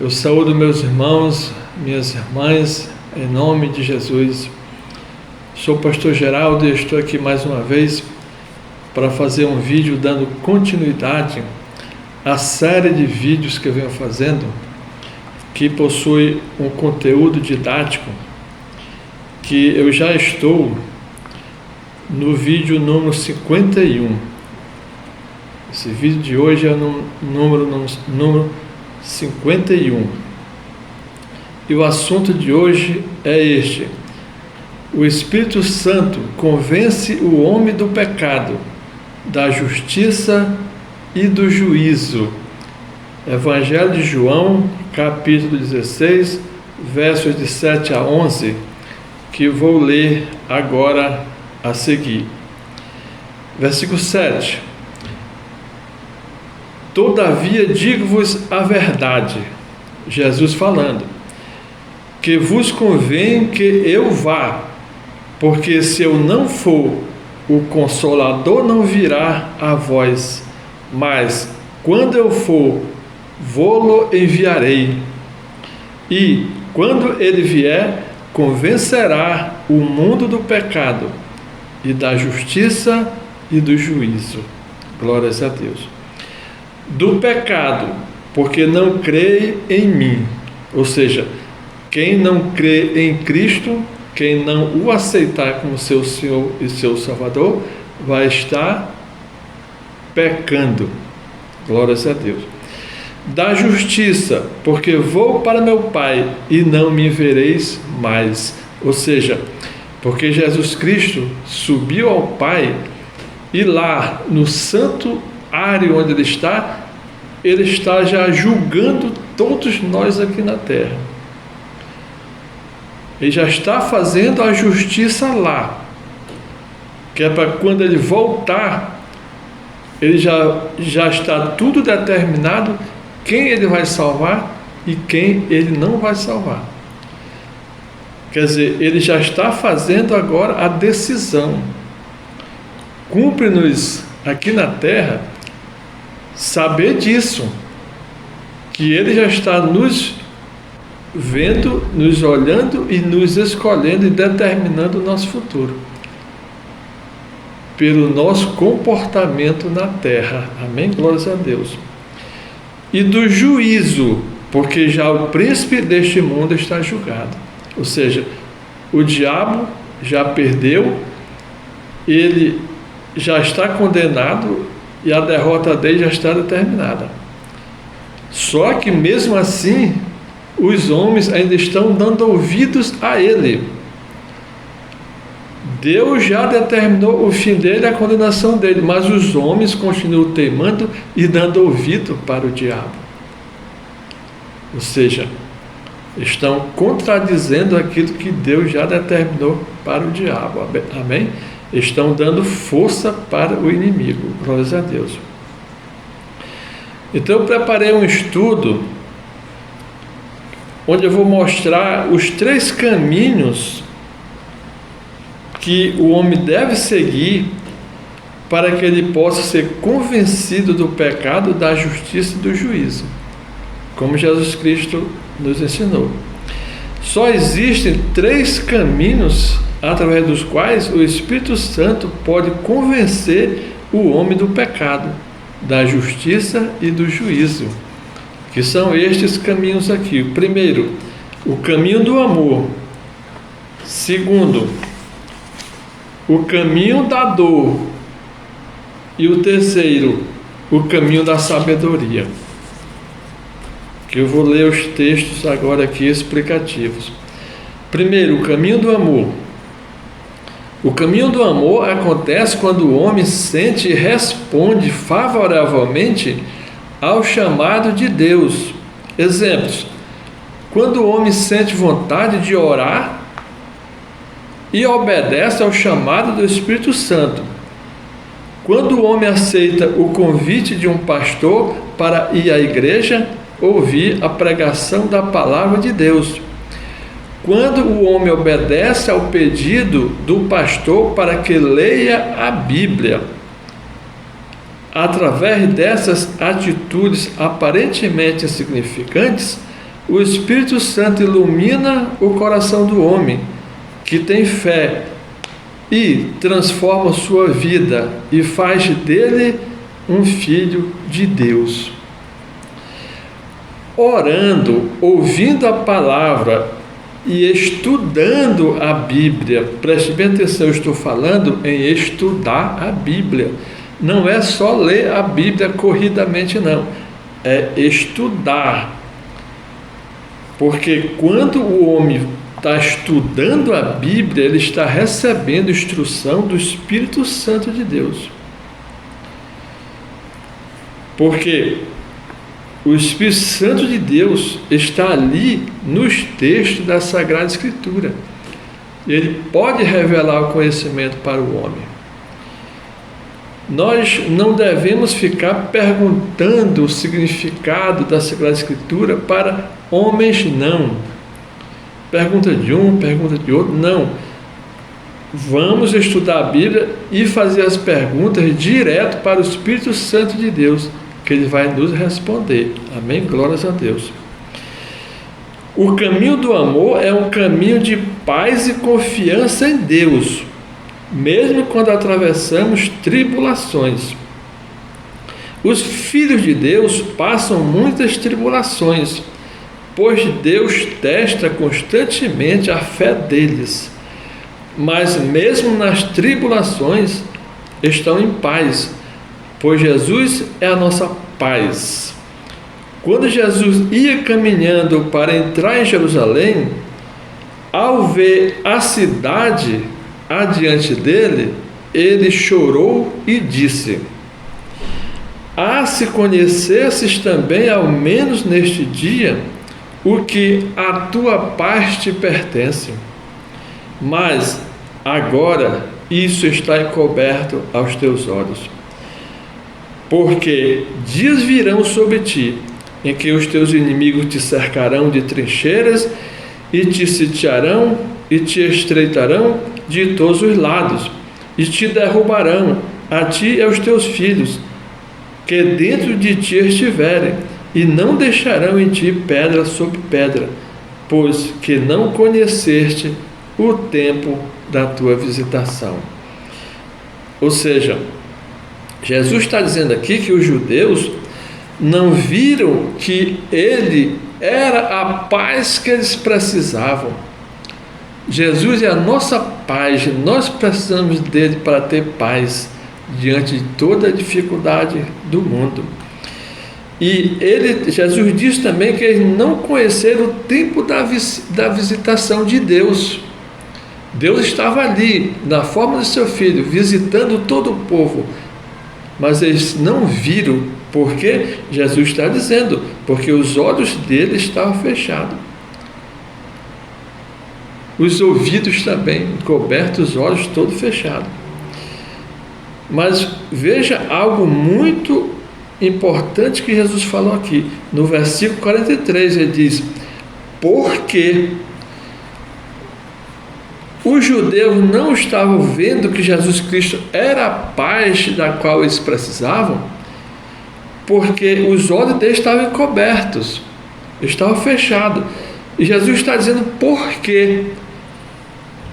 Eu saúdo meus irmãos, minhas irmãs, em nome de Jesus. Sou o pastor Geraldo e estou aqui mais uma vez para fazer um vídeo dando continuidade à série de vídeos que eu venho fazendo, que possui um conteúdo didático, que eu já estou no vídeo número 51. Esse vídeo de hoje é no número 51. E o assunto de hoje é este: o Espírito Santo convence o homem do pecado, da justiça e do juízo. Evangelho de João, capítulo 16, versos de 7 a 11, que vou ler agora a seguir. Versículo 7. Todavia digo-vos a verdade, Jesus falando, que vos convém que eu vá, porque se eu não for, o Consolador não virá a vós, mas quando eu for, vô-lo enviarei. E quando ele vier, convencerá o mundo do pecado e da justiça e do juízo. Glórias a Deus. Do pecado, porque não crê em mim. Ou seja, quem não crê em Cristo, quem não o aceitar como seu Senhor e seu Salvador, vai estar pecando. Glórias a Deus. Da justiça, porque vou para meu Pai e não me vereis mais. Ou seja, porque Jesus Cristo subiu ao Pai e lá no santuário onde ele está já julgando todos nós aqui na terra. Ele já está fazendo a justiça lá, que é para quando ele voltar, ele já está tudo determinado quem ele vai salvar e quem ele não vai salvar. Quer dizer, ele já está fazendo agora a decisão. Cumpre-nos aqui na terra saber disso, que ele já está nos vendo, nos olhando e nos escolhendo e determinando o nosso futuro pelo nosso comportamento na terra. Amém? Glórias a Deus. E do juízo, porque já o príncipe deste mundo está julgado. Ou seja, o diabo já perdeu, ele já está condenado e a derrota dele já está determinada. Só que mesmo assim, os homens ainda estão dando ouvidos a ele. Deus já determinou o fim dele, a condenação dele, mas os homens continuam teimando e dando ouvido para o diabo. Ou seja, estão contradizendo aquilo que Deus já determinou para o diabo. Amém? Estão dando força para o inimigo. Glórias a Deus. Então eu preparei um estudo onde eu vou mostrar os 3 caminhos que o homem deve seguir para que ele possa ser convencido do pecado, da justiça e do juízo, como Jesus Cristo nos ensinou. Só existem 3 caminhos através dos quais o Espírito Santo pode convencer o homem do pecado, da justiça e do juízo, que são estes caminhos aqui. O primeiro, o caminho do amor. Segundo, o caminho da dor. E o terceiro, o caminho da sabedoria. Que eu vou ler os textos agora aqui explicativos. Primeiro, o caminho do amor. O caminho do amor acontece quando o homem sente e responde favoravelmente ao chamado de Deus. Exemplos: quando o homem sente vontade de orar e obedece ao chamado do Espírito Santo. Quando o homem aceita o convite de um pastor para ir à igreja ouvir a pregação da palavra de Deus. Quando o homem obedece ao pedido do pastor para que leia a Bíblia. Através dessas atitudes aparentemente insignificantes, O Espírito Santo ilumina o coração do homem que tem fé e transforma sua vida e faz dele um filho de Deus. Orando, ouvindo a palavra e estudando a Bíblia, preste bem atenção, eu estou falando em estudar a Bíblia. Não é só ler a Bíblia corridamente, não. É estudar. Porque quando o homem está estudando a Bíblia, ele está recebendo instrução do Espírito Santo de Deus. Porque o Espírito Santo de Deus está ali nos textos da Sagrada Escritura. Ele pode revelar o conhecimento para o homem. Nós não devemos ficar perguntando o significado da Sagrada Escritura para homens, não. Pergunta de um, pergunta de outro, não. Vamos estudar a Bíblia e fazer as perguntas direto para o Espírito Santo de Deus, que ele vai nos responder. Amém? Glórias a Deus. O caminho do amor é um caminho de paz e confiança em Deus, mesmo quando atravessamos tribulações. Os filhos de Deus passam muitas tribulações, pois Deus testa constantemente a fé deles. Mas mesmo nas tribulações estão em paz, pois Jesus é a nossa paz. Quando Jesus ia caminhando para entrar em Jerusalém, ao ver a cidade adiante dele, ele chorou e disse: "Ah, se conhecesses também, ao menos neste dia, o que a tua paz te pertence. Mas agora isso está encoberto aos teus olhos. Porque dias virão sobre ti, em que os teus inimigos te cercarão de trincheiras e te sitiarão e te estreitarão de todos os lados, e te derrubarão, a ti e aos teus filhos, que dentro de ti estiverem, e não deixarão em ti pedra sobre pedra, pois que não conheceste o tempo da tua visitação." Ou seja, Jesus está dizendo aqui que os judeus não viram que ele era a paz que eles precisavam. Jesus é a nossa paz, nós precisamos dele para ter paz diante de toda a dificuldade do mundo. E Jesus diz também que eles não conheceram o tempo da visitação de Deus. Deus estava ali, na forma de seu Filho, visitando todo o povo, mas eles não viram, porque Jesus está dizendo, porque os olhos dele estavam fechados. Os ouvidos também, cobertos, os olhos todos fechados. Mas veja algo muito importante que Jesus falou aqui. No versículo 43 ele diz: "Porque os judeus não estavam vendo que Jesus Cristo era a paz da qual eles precisavam, porque os olhos deles estavam encobertos, estavam fechados." E Jesus está dizendo por quê?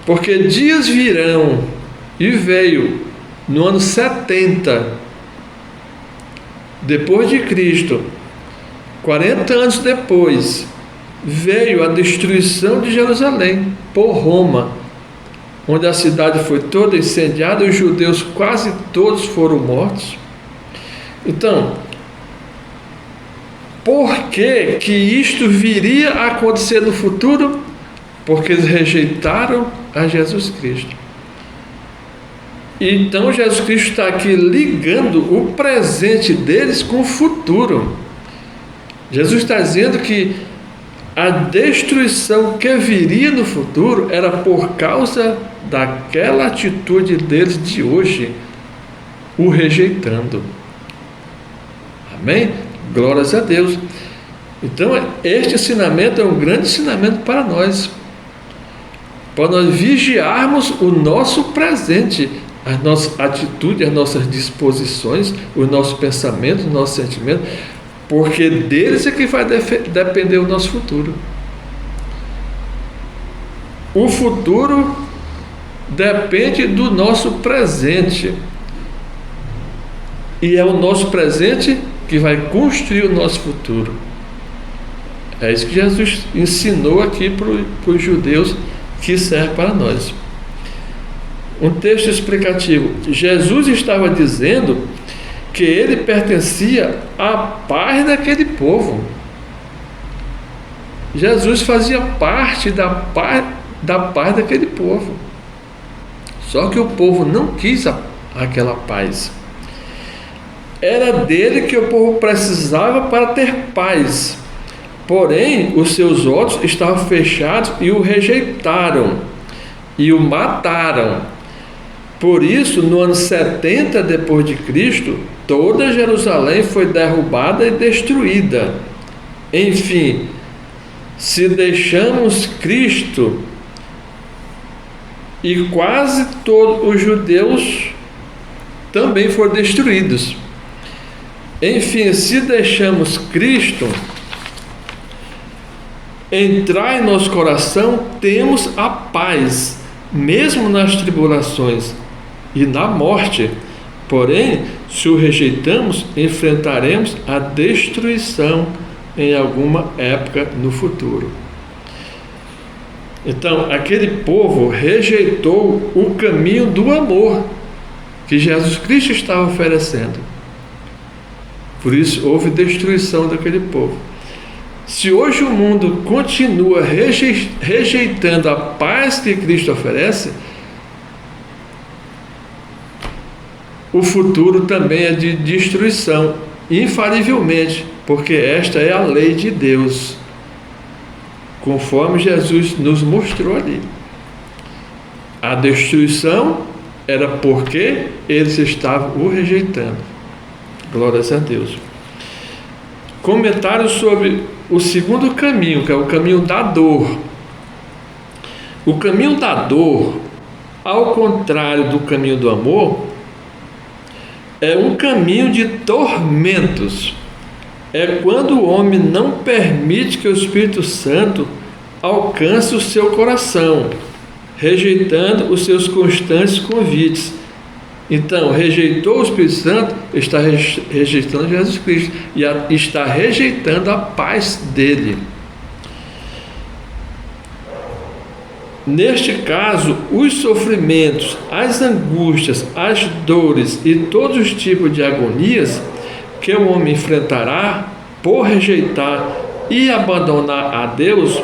Porque dias virão, e veio no ano 70 depois de Cristo, 40 anos depois, veio a destruição de Jerusalém por Roma, onde a cidade foi toda incendiada e os judeus quase todos foram mortos. Então, por que isto viria a acontecer no futuro? Porque eles rejeitaram a Jesus Cristo. Então Jesus Cristo está aqui ligando o presente deles com o futuro. Jesus está dizendo que a destruição que viria no futuro era por causa daquela atitude deles de hoje, o rejeitando. Amém? Glórias a Deus. Então este ensinamento é um grande ensinamento para nós vigiarmos o nosso presente, as nossas atitudes, as nossas disposições, os nossos pensamentos, os nossos sentimentos, porque deles é que vai depender o nosso futuro. O futuro depende do nosso presente, e é o nosso presente que vai construir o nosso futuro. É isso que Jesus ensinou aqui para os judeus, que serve para nós. Um texto explicativo. Jesus estava dizendo que ele pertencia à paz daquele povo. Jesus fazia parte da paz daquele povo. Só que o povo não quis aquela paz. Era dele que o povo precisava para ter paz. Porém, os seus olhos estavam fechados e o rejeitaram e o mataram. Por isso, no ano 70 depois de Cristo, toda Jerusalém foi derrubada e destruída. Enfim, se deixamos Cristo, e quase todos os judeus também foram destruídos. Enfim, se deixamos Cristo entrar em nosso coração, temos a paz, mesmo nas tribulações e na morte. Porém, se o rejeitamos, enfrentaremos a destruição em alguma época no futuro. Então, aquele povo rejeitou o caminho do amor que Jesus Cristo estava oferecendo. Por isso, houve destruição daquele povo. Se hoje o mundo continua rejeitando a paz que Cristo oferece, o futuro também é de destruição, infalivelmente, porque esta é a lei de Deus, conforme Jesus nos mostrou ali. A destruição era porque eles estavam o rejeitando. Glórias a Deus. Comentário sobre o segundo caminho, que é o caminho da dor. O caminho da dor, ao contrário do caminho do amor, é um caminho de tormentos. É quando o homem não permite que o Espírito Santo alcance o seu coração, rejeitando os seus constantes convites. Então, rejeitou o Espírito Santo, está rejeitando Jesus Cristo e está rejeitando a paz dele. Neste caso, os sofrimentos, as angústias, as dores e todos os tipos de agonias que o homem enfrentará por rejeitar e abandonar a Deus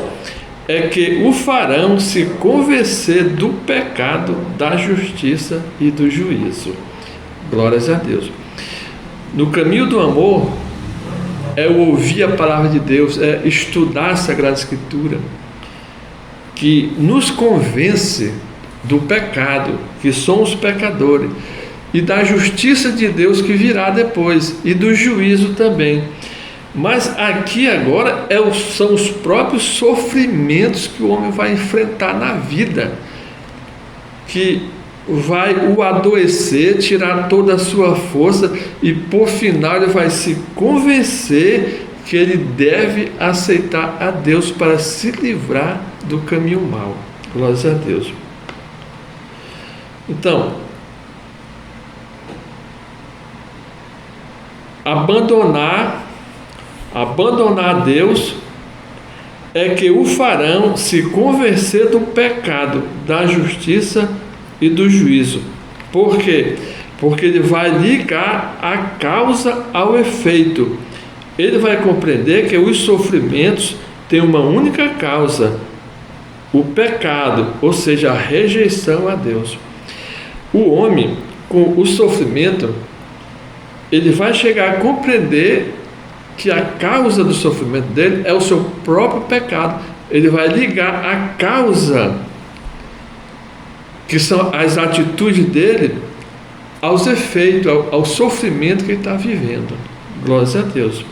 é que o farão se convencer do pecado, da justiça e do juízo. Glórias a Deus. No caminho do amor é o ouvir a palavra de Deus, é estudar a Sagrada Escritura, que nos convence do pecado, que somos pecadores, e da justiça de Deus que virá depois, e do juízo também. Mas aqui agora são os próprios sofrimentos que o homem vai enfrentar na vida, que vai o adoecer, tirar toda a sua força, e por final ele vai se convencer que ele deve aceitar a Deus para se livrar do caminho mau. Glórias a Deus. Então, abandonar a Deus é que o farão se convencer do pecado, da justiça e do juízo. Por quê? Porque ele vai ligar a causa ao efeito. Ele vai compreender que os sofrimentos têm uma única causa: o pecado, ou seja, a rejeição a Deus. O homem, com o sofrimento, ele vai chegar a compreender que a causa do sofrimento dele é o seu próprio pecado. Ele vai ligar a causa, que são as atitudes dele, aos efeitos, ao sofrimento que ele está vivendo. Glórias a Deus.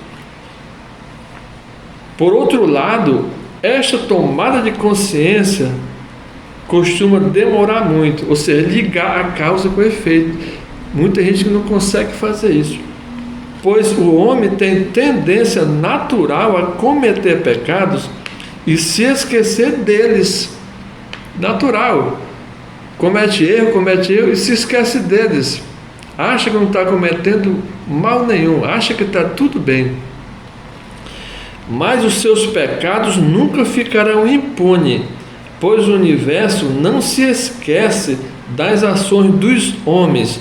Por outro lado, esta tomada de consciência costuma demorar muito, ou seja, ligar a causa com o efeito. Muita gente que não consegue fazer isso. pois o homem tem tendência natural a cometer pecados e se esquecer deles. Natural. Comete erro e se esquece deles. Acha que não está cometendo mal nenhum, acha que está tudo bem. Mas os seus pecados nunca ficarão impunes, pois o universo não se esquece das ações dos homens.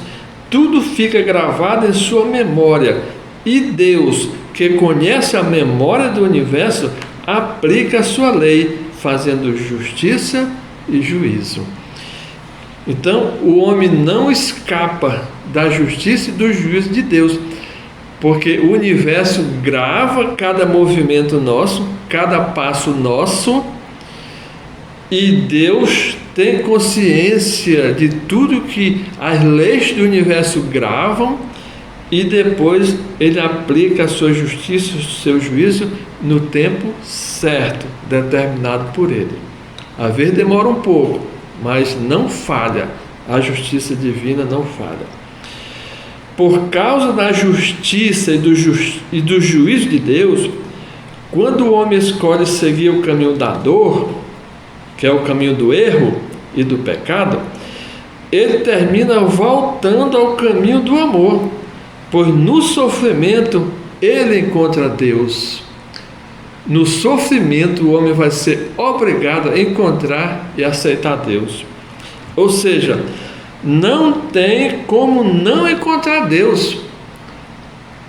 Tudo fica gravado em sua memória. E Deus, que conhece a memória do universo, aplica a sua lei, fazendo justiça e juízo. Então, o homem não escapa da justiça e do juízo de Deus, porque o universo grava cada movimento nosso, cada passo nosso, e Deus tem consciência de tudo que as leis do universo gravam, e depois ele aplica a sua justiça, o seu juízo no tempo certo, determinado por ele. Às vezes demora um pouco, mas não falha, a justiça divina não falha. Por causa da justiça e do juízo de Deus, quando o homem escolhe seguir o caminho da dor, que é o caminho do erro e do pecado, ele termina voltando ao caminho do amor, pois no sofrimento ele encontra Deus. No sofrimento o homem vai ser obrigado a encontrar e aceitar Deus. Ou seja, não tem como não encontrar Deus.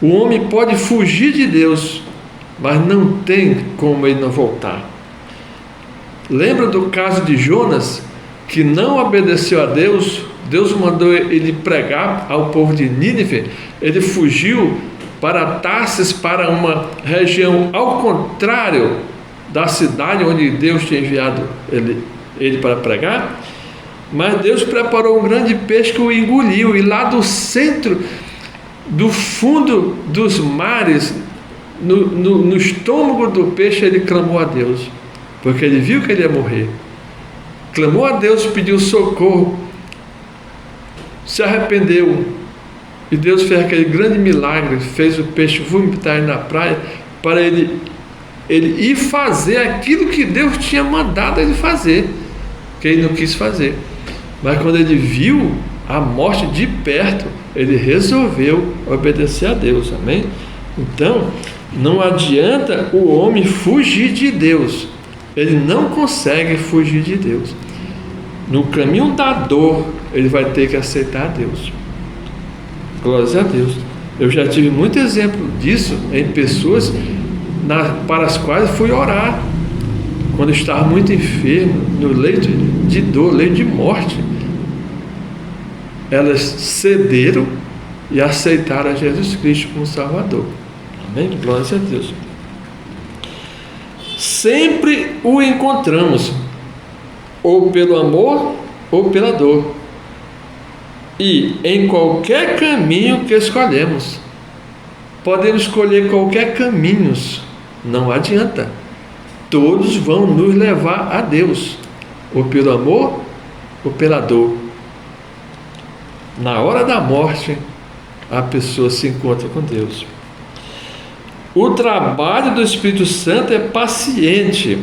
O homem pode fugir de Deus, mas não tem como ele não voltar. Lembra do caso de Jonas, que não obedeceu a Deus? Deus mandou ele pregar ao povo de Nínive. Ele fugiu para Tarsis, para uma região ao contrário da cidade onde Deus tinha enviado ele para pregar. Mas Deus preparou um grande peixe que o engoliu, e lá do centro, do fundo dos mares, no estômago do peixe, ele clamou a Deus, porque ele viu que ele ia morrer. Clamou a Deus, pediu socorro, se arrependeu, e Deus fez aquele grande milagre, fez o peixe vomitar na praia, para ele ir fazer aquilo que Deus tinha mandado ele fazer, que ele não quis fazer. Mas quando ele viu a morte de perto, ele resolveu obedecer a Deus, amém? Então, não adianta o homem fugir de Deus, ele não consegue fugir de Deus. No caminho da dor, ele vai ter que aceitar a Deus. Glórias a Deus. Eu já tive muito exemplo disso em pessoas para as quais fui orar, quando estava muito enfermo, no leito de dor, leito de morte. Elas cederam e aceitaram a Jesus Cristo como Salvador. Amém? Glórias a Deus. Sempre o encontramos, ou pelo amor ou pela dor, e em qualquer caminho que escolhemos. Podemos escolher qualquer caminho, não adianta, todos vão nos levar a Deus, ou pelo amor ou pela dor. Na hora da morte, a pessoa se encontra com Deus. O trabalho do Espírito Santo é paciente.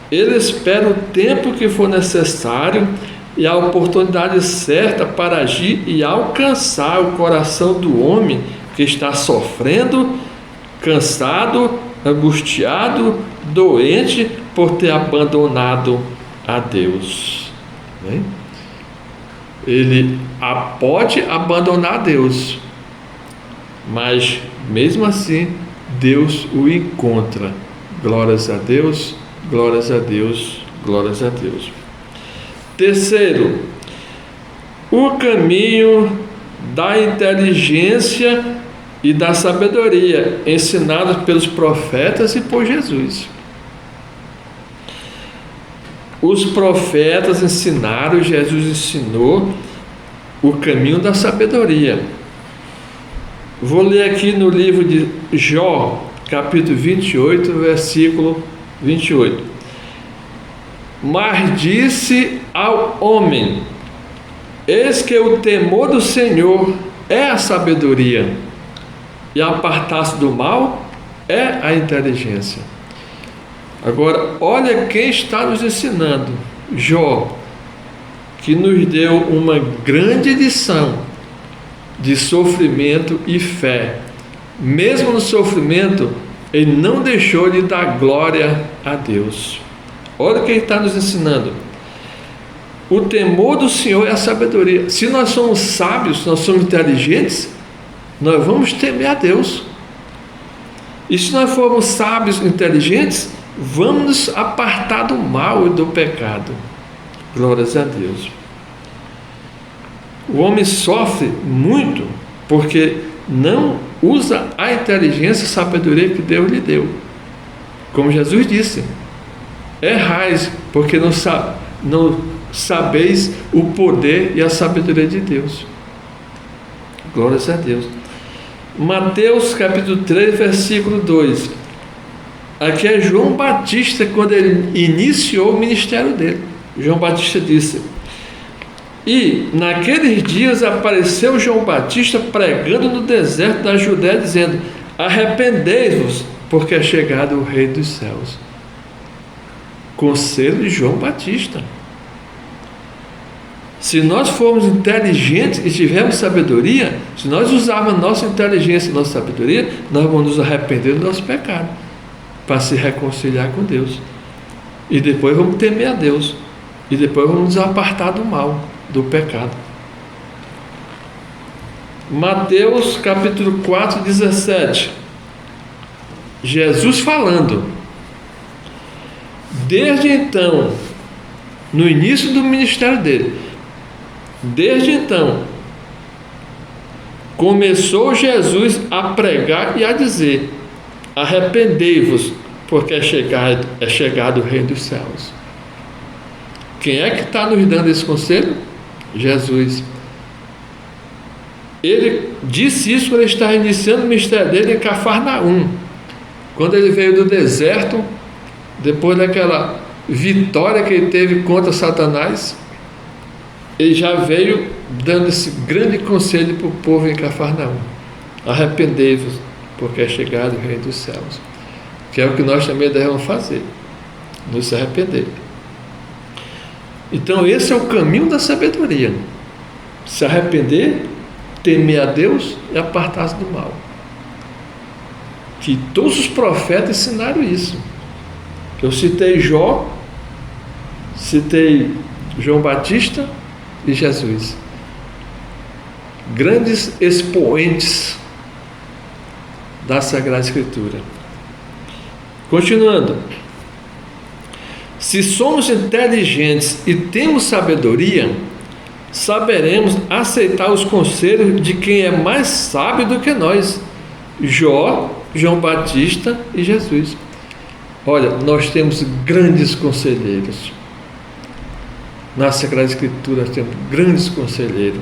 Ele espera o tempo que for necessário e a oportunidade certa para agir e alcançar o coração do homem que está sofrendo, cansado, angustiado, doente por ter abandonado a Deus. Ele pode abandonar a Deus, mas mesmo assim Deus o encontra. Glórias a Deus, glórias a Deus, glórias a Deus. Terceiro, o caminho da inteligência e da sabedoria, ensinados pelos profetas e por Jesus. Os profetas ensinaram, Jesus ensinou o caminho da sabedoria. Vou ler aqui no livro de Jó, capítulo 28, versículo 28. Mas disse ao homem: eis que o temor do Senhor é a sabedoria, e apartar-se do mal é a inteligência. Agora, olha quem está nos ensinando. Jó, que nos deu uma grande lição de sofrimento e fé. Mesmo no sofrimento, ele não deixou de dar glória a Deus. Olha quem está nos ensinando. O temor do Senhor é a sabedoria. Se nós somos sábios, se nós somos inteligentes, nós vamos temer a Deus. E se nós formos sábios e inteligentes, vamos nos apartar do mal e do pecado. Glórias a Deus. O homem sofre muito porque não usa a inteligência e sabedoria que Deus lhe deu. Como Jesus disse: errais, porque não sabeis o poder e a sabedoria de Deus. Glórias a Deus. Mateus capítulo 3, versículo 2. Aqui é João Batista, quando ele iniciou o ministério dele. João Batista disse: e naqueles dias apareceu João Batista pregando no deserto da Judéia, dizendo: arrependei-vos, porque é chegado o Rei dos céus. Conselho de João Batista. Se nós formos inteligentes e tivermos sabedoria, se nós usarmos a nossa inteligência e nossa sabedoria, nós vamos nos arrepender do nosso pecado, para se reconciliar com Deus. E depois vamos temer a Deus. E depois vamos nos apartar do mal, do pecado. Mateus capítulo 4, 17. Jesus falando. Desde então, no início do ministério dele, desde então, começou Jesus a pregar e a dizer: arrependei-vos, porque é chegado o Rei dos céus. Quem é que está nos dando esse conselho? Jesus. Ele disse isso quando ele estava iniciando o ministério dele em Cafarnaum. Quando ele veio do deserto, depois daquela vitória que ele teve contra Satanás, ele já veio dando esse grande conselho para o povo em Cafarnaum: arrependei-vos, porque é chegado o Rei dos céus. Que é o que nós também devemos fazer, nos arrepender. Então esse é o caminho da sabedoria: se arrepender, temer a Deus e apartar-se do mal. Que todos os profetas ensinaram isso. Eu citei Jó, citei João Batista e Jesus, grandes expoentes da Sagrada Escritura. Continuando. Se somos inteligentes e temos sabedoria, saberemos aceitar os conselhos de quem é mais sábio do que nós: Jó, João Batista e Jesus. Olha, nós temos grandes conselheiros. Na Sagrada Escritura nós temos grandes conselheiros: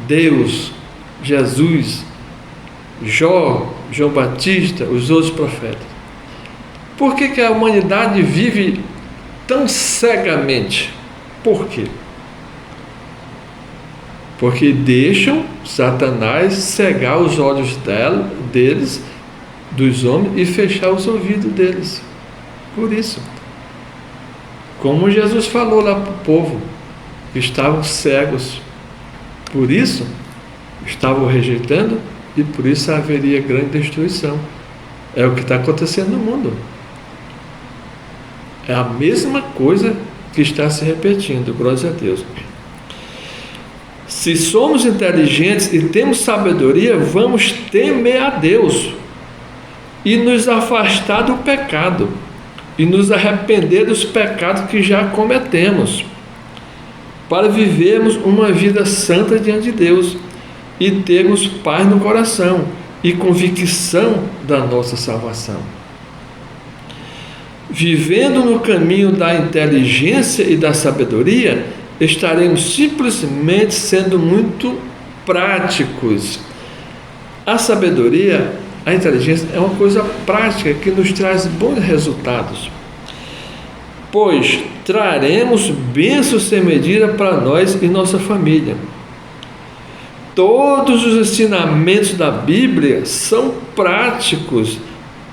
Deus, Jesus, Jó, João Batista, os outros profetas. Por que a humanidade vive tão cegamente? Por quê? Porque deixam Satanás cegar os olhos deles, dos homens, e fechar os ouvidos deles. Por isso, como Jesus falou lá para o povo, que estavam cegos, por isso estavam rejeitando, e por isso haveria grande destruição. É o que está acontecendo no mundo. É a mesma coisa que está se repetindo, glórias a Deus. Se somos inteligentes e temos sabedoria, vamos temer a Deus e nos afastar do pecado e nos arrepender dos pecados que já cometemos, para vivermos uma vida santa diante de Deus e termos paz no coração e convicção da nossa salvação. Vivendo no caminho da inteligência e da sabedoria, estaremos simplesmente sendo muito práticos. A sabedoria, a inteligência é uma coisa prática que nos traz bons resultados, pois traremos bênçãos sem medida para nós e nossa família. todos os ensinamentos da Bíblia são práticos,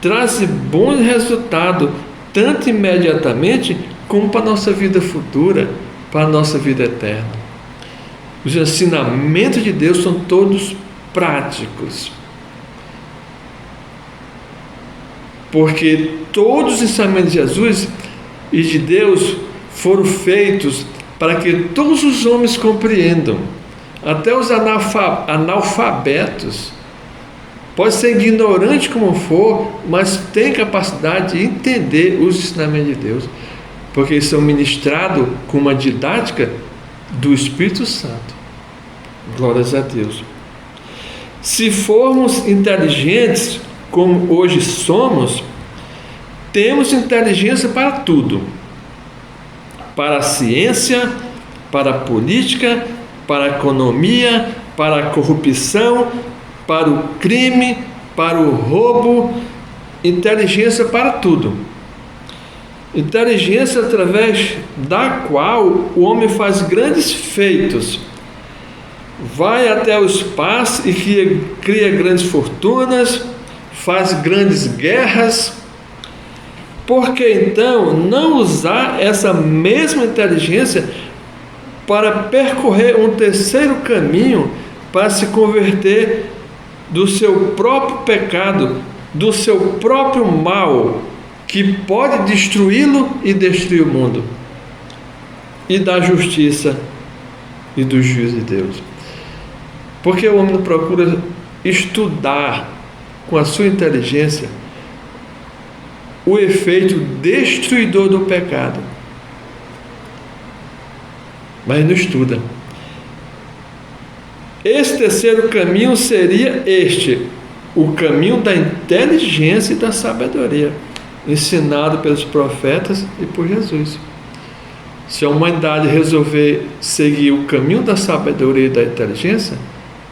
trazem bons resultados, tanto imediatamente como para a nossa vida futura, para a nossa vida eterna. Os ensinamentos de Deus são todos práticos. Porque todos os ensinamentos de Jesus e de Deus foram feitos para que todos os homens compreendam. Até os analfabetos. Pode ser ignorante como for, mas tem capacidade de entender os ensinamentos de Deus. Porque eles são ministrados com uma didática do Espírito Santo. Glórias a Deus. Se formos inteligentes, como hoje somos, temos inteligência para tudo. Para a ciência, para a política, para a economia, para a corrupção, para o crime, para o roubo, inteligência para tudo. Inteligência através da qual o homem faz grandes feitos, vai até o espaço e cria grandes fortunas, faz grandes guerras. Por que então não usar essa mesma inteligência para percorrer um terceiro caminho, para se converter do seu próprio pecado, do seu próprio mal, que pode destruí-lo e destruir o mundo, e da justiça e do juízo de Deus? Porque o homem procura estudar com a sua inteligência o efeito destruidor do pecado, mas não estuda. Esse terceiro caminho seria o caminho da inteligência e da sabedoria, ensinado pelos profetas e por Jesus. Se a humanidade resolver seguir o caminho da sabedoria e da inteligência,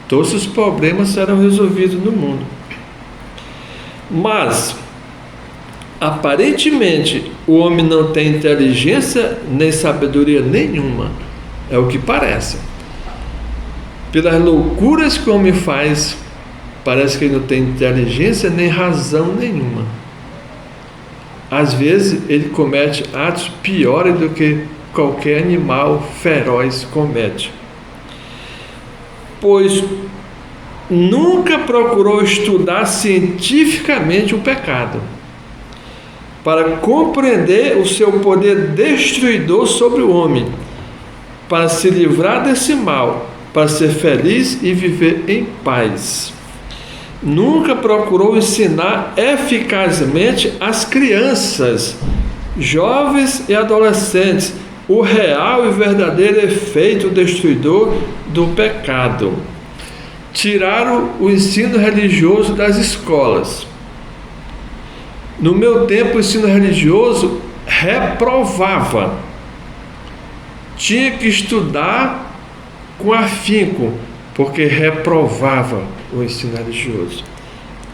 todos os problemas serão resolvidos no mundo. Mas, aparentemente, o homem não tem inteligência nem sabedoria nenhuma. É o que parece. Pelas loucuras que o homem faz, parece que ele não tem inteligência nem razão nenhuma. Às vezes, ele comete atos piores do que qualquer animal feroz comete. Pois nunca procurou estudar cientificamente o pecado, para compreender o seu poder destruidor sobre o homem, para se livrar desse mal, para ser feliz e viver em paz. Nunca procurou ensinar eficazmente às crianças, jovens e adolescentes o real e verdadeiro efeito destruidor do pecado. Tiraram o ensino religioso das escolas. No meu tempo, o ensino religioso reprovava. Tinha que estudar com afinco, porque reprovava o ensino religioso.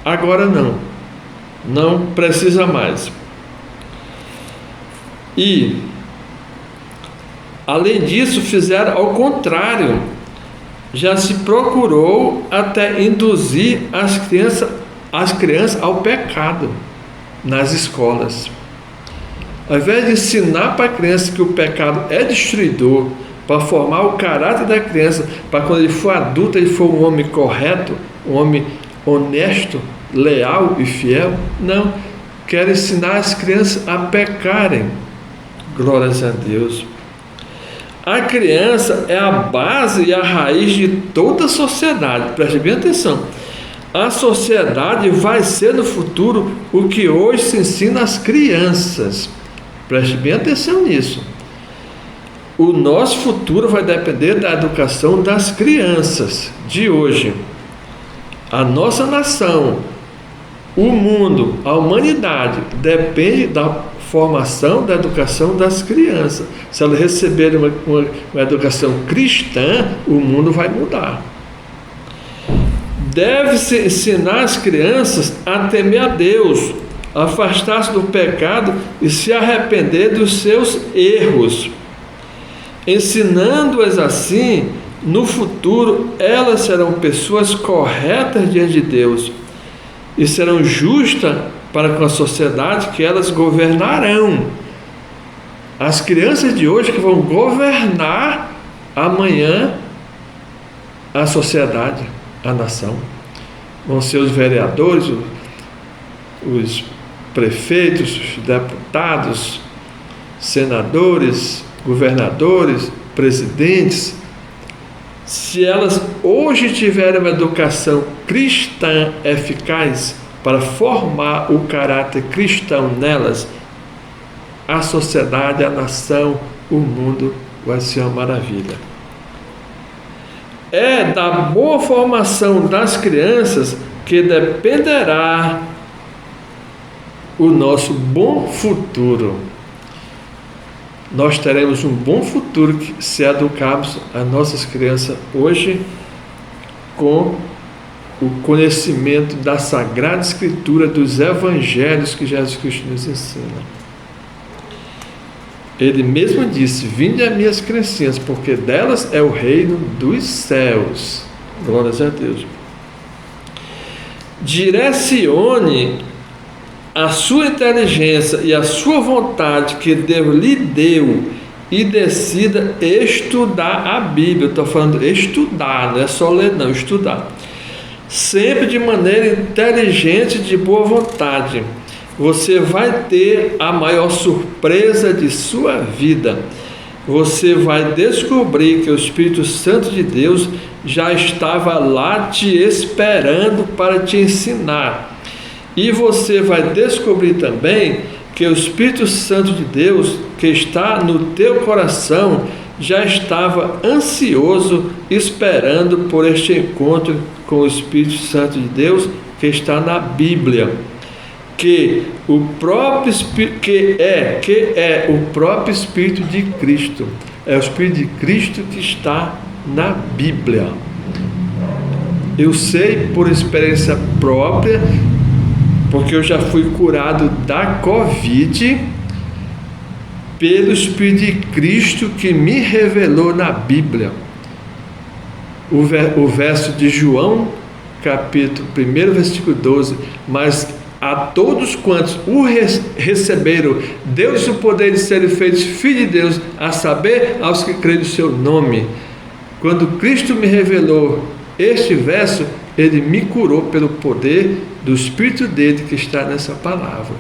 Agora não precisa mais. E, além disso, fizeram ao contrário. Já se procurou até induzir as crianças ao pecado nas escolas. Ao invés de ensinar para a criança que o pecado é destruidor, para formar o caráter da criança, para quando ele for adulto, ele for um homem correto, um homem honesto, leal e fiel, não. Quer ensinar as crianças a pecarem. Glórias a Deus. A criança é a base e a raiz de toda a sociedade. Preste bem atenção. A sociedade vai ser no futuro o que hoje se ensina às crianças. Preste bem atenção nisso. O nosso futuro vai depender da educação das crianças de hoje. A nossa nação, o mundo, a humanidade depende da formação, da educação das crianças. Se elas receberem uma educação cristã, o mundo vai mudar. Deve-se ensinar as crianças a temer a Deus, afastar-se do pecado e se arrepender dos seus erros. Ensinando-as assim, no futuro elas serão pessoas corretas diante de Deus e serão justas para com a sociedade que elas governarão. As crianças de hoje que vão governar amanhã a sociedade, a nação. Vão ser os vereadores, os prefeitos, os deputados, senadores, governadores, presidentes. Se elas hoje tiverem uma educação cristã eficaz para formar o caráter cristão nelas, a sociedade, a nação, o mundo vai ser uma maravilha. É da boa formação das crianças que dependerá o nosso bom futuro. Nós teremos um bom futuro se educarmos as nossas crianças hoje com o conhecimento da Sagrada Escritura, dos Evangelhos que Jesus Cristo nos ensina. Ele mesmo disse: vinde a minhas criancinhas, porque delas é o reino dos céus. Glórias a Deus. Direcione a sua inteligência e a sua vontade que Deus lhe deu e decida estudar a Bíblia. Estou falando estudar, não é só ler não, estudar. Sempre de maneira inteligente e de boa vontade. Você vai ter a maior surpresa de sua vida. Você vai descobrir que o Espírito Santo de Deus já estava lá te esperando para te ensinar. E você vai descobrir também que o Espírito Santo de Deus, que está no teu coração, já estava ansioso, esperando por este encontro com o Espírito Santo de Deus, que está na Bíblia. Que o próprio Espírito, que é o próprio Espírito de Cristo. É o Espírito de Cristo que está na Bíblia. Eu sei por experiência própria, porque eu já fui curado da Covid pelo Espírito de Cristo que me revelou na Bíblia. O verso de João, capítulo 1, versículo 12, mas a todos quantos o receberam, deu-lhes o poder de serem feitos filhos de Deus, a saber, aos que creem no seu nome. Quando Cristo me revelou este verso, ele me curou pelo poder do Espírito dele que está nessa palavra.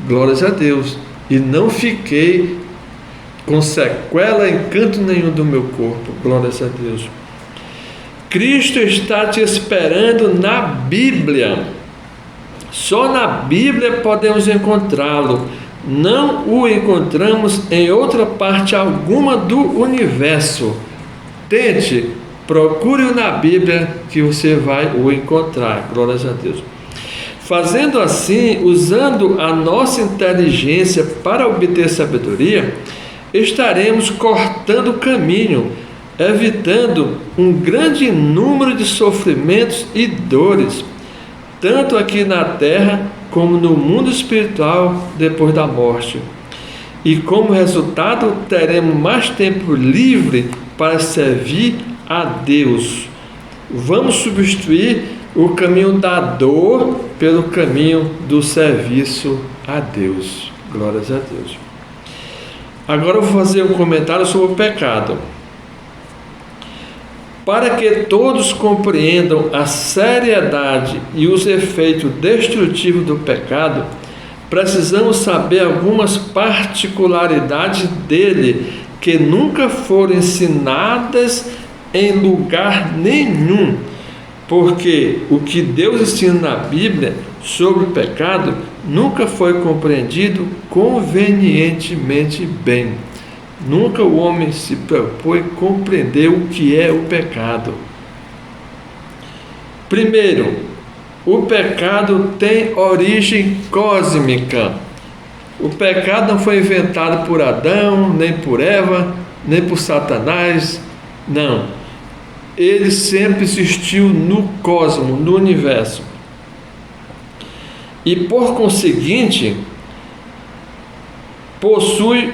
Glórias a Deus. E não fiquei com sequela em canto nenhum do meu corpo. Glórias a Deus. Cristo está te esperando na Bíblia. Só na Bíblia podemos encontrá-lo. Não o encontramos em outra parte alguma do universo. Tente, procure-o na Bíblia que você vai o encontrar. Glórias a Deus. Fazendo assim, usando a nossa inteligência para obter sabedoria, estaremos cortando o caminho, evitando um grande número de sofrimentos e dores, tanto aqui na terra como no mundo espiritual depois da morte. E como resultado, teremos mais tempo livre para servir a Deus. Vamos substituir o caminho da dor pelo caminho do serviço a Deus. Glórias a Deus. Agora eu vou fazer um comentário sobre o pecado. Para que todos compreendam a seriedade e os efeitos destrutivos do pecado, precisamos saber algumas particularidades dele que nunca foram ensinadas em lugar nenhum, porque o que Deus ensina na Bíblia sobre o pecado nunca foi compreendido convenientemente bem. Nunca o homem se propõe compreender o que é o pecado. Primeiro, o pecado tem origem cósmica. O pecado não foi inventado por Adão, nem por Eva, nem por Satanás. Não. Ele sempre existiu no cosmo, no universo. E por conseguinte, possui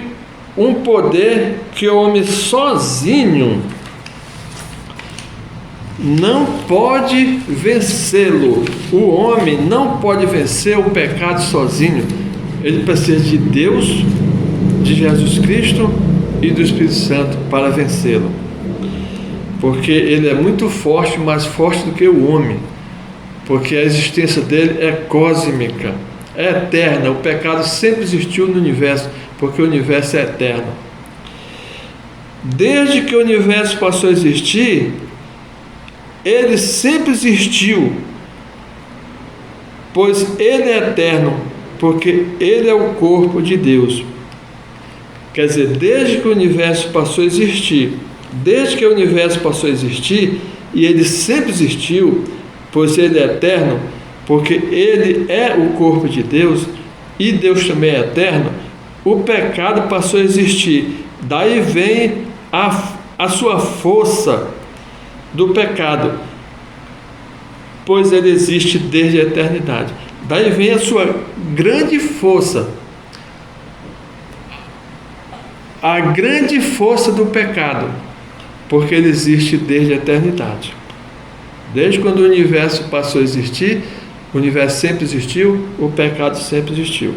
um poder que o homem sozinho não pode vencê-lo. O homem não pode vencer o pecado sozinho. Ele precisa de Deus, de Jesus Cristo e do Espírito Santo para vencê-lo. Porque ele é muito forte, mais forte do que o homem. Porque a existência dele é cósmica, é eterna. O pecado sempre existiu no universo, porque o universo é eterno. Desde que o universo passou a existir, ele sempre existiu, pois ele é eterno, porque ele é o corpo de Deus. Quer dizer, desde que o universo passou a existir, e ele sempre existiu, pois ele é eterno, porque ele é o corpo de Deus, e Deus também é eterno, o pecado passou a existir. Daí vem a sua força do pecado, pois ele existe desde a eternidade. Daí vem a sua grande força, a grande força do pecado, porque ele existe desde a eternidade. Desde quando o universo passou a existir, o universo sempre existiu, o pecado sempre existiu.